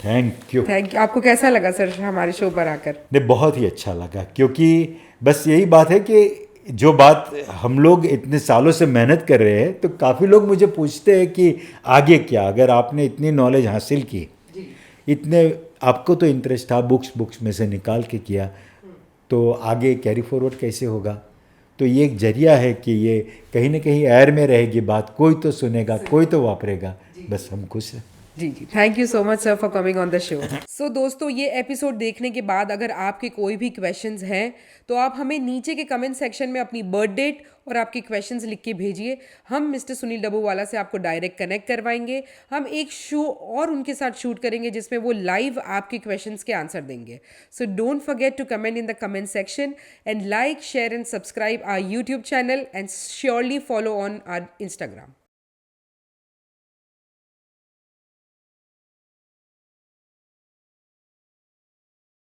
Thank you. Thank you. आपको कैसा लगा सर हमारे शो पर आकर? नहीं, बहुत ही अच्छा लगा, क्योंकि बस यही बात है कि जो बात हम लोग इतने सालों से मेहनत कर रहे हैं, तो काफ़ी लोग मुझे पूछते हैं कि आगे क्या, अगर आपने इतनी नॉलेज हासिल की, इतने आपको तो इंटरेस्ट था, बुक्स में से निकाल के किया, तो आगे कैरी फॉरवर्ड कैसे होगा? तो ये एक जरिया है कि ये कहीं ना कहीं एयर में रहेगी बात, कोई तो सुनेगा, कोई तो वापरेगा, बस हम खुश हैं। जी जी, thank you so much sir for coming on the show. So दोस्तों, ये एपिसोड देखने के बाद अगर आपके कोई भी क्वेश्चंस हैं तो आप हमें नीचे के कमेंट सेक्शन में अपनी बर्थ डेट और आपके क्वेश्चंस लिख के भेजिए। हम मिस्टर सुनील डब्बूवाला से आपको डायरेक्ट कनेक्ट करवाएंगे। हम एक शो और उनके साथ शूट करेंगे जिसमें वो लाइव आपके क्वेश्चंस के आंसर देंगे। So don't forget to comment in the comment section and like, share and subscribe our YouTube channel and surely follow on our Instagram.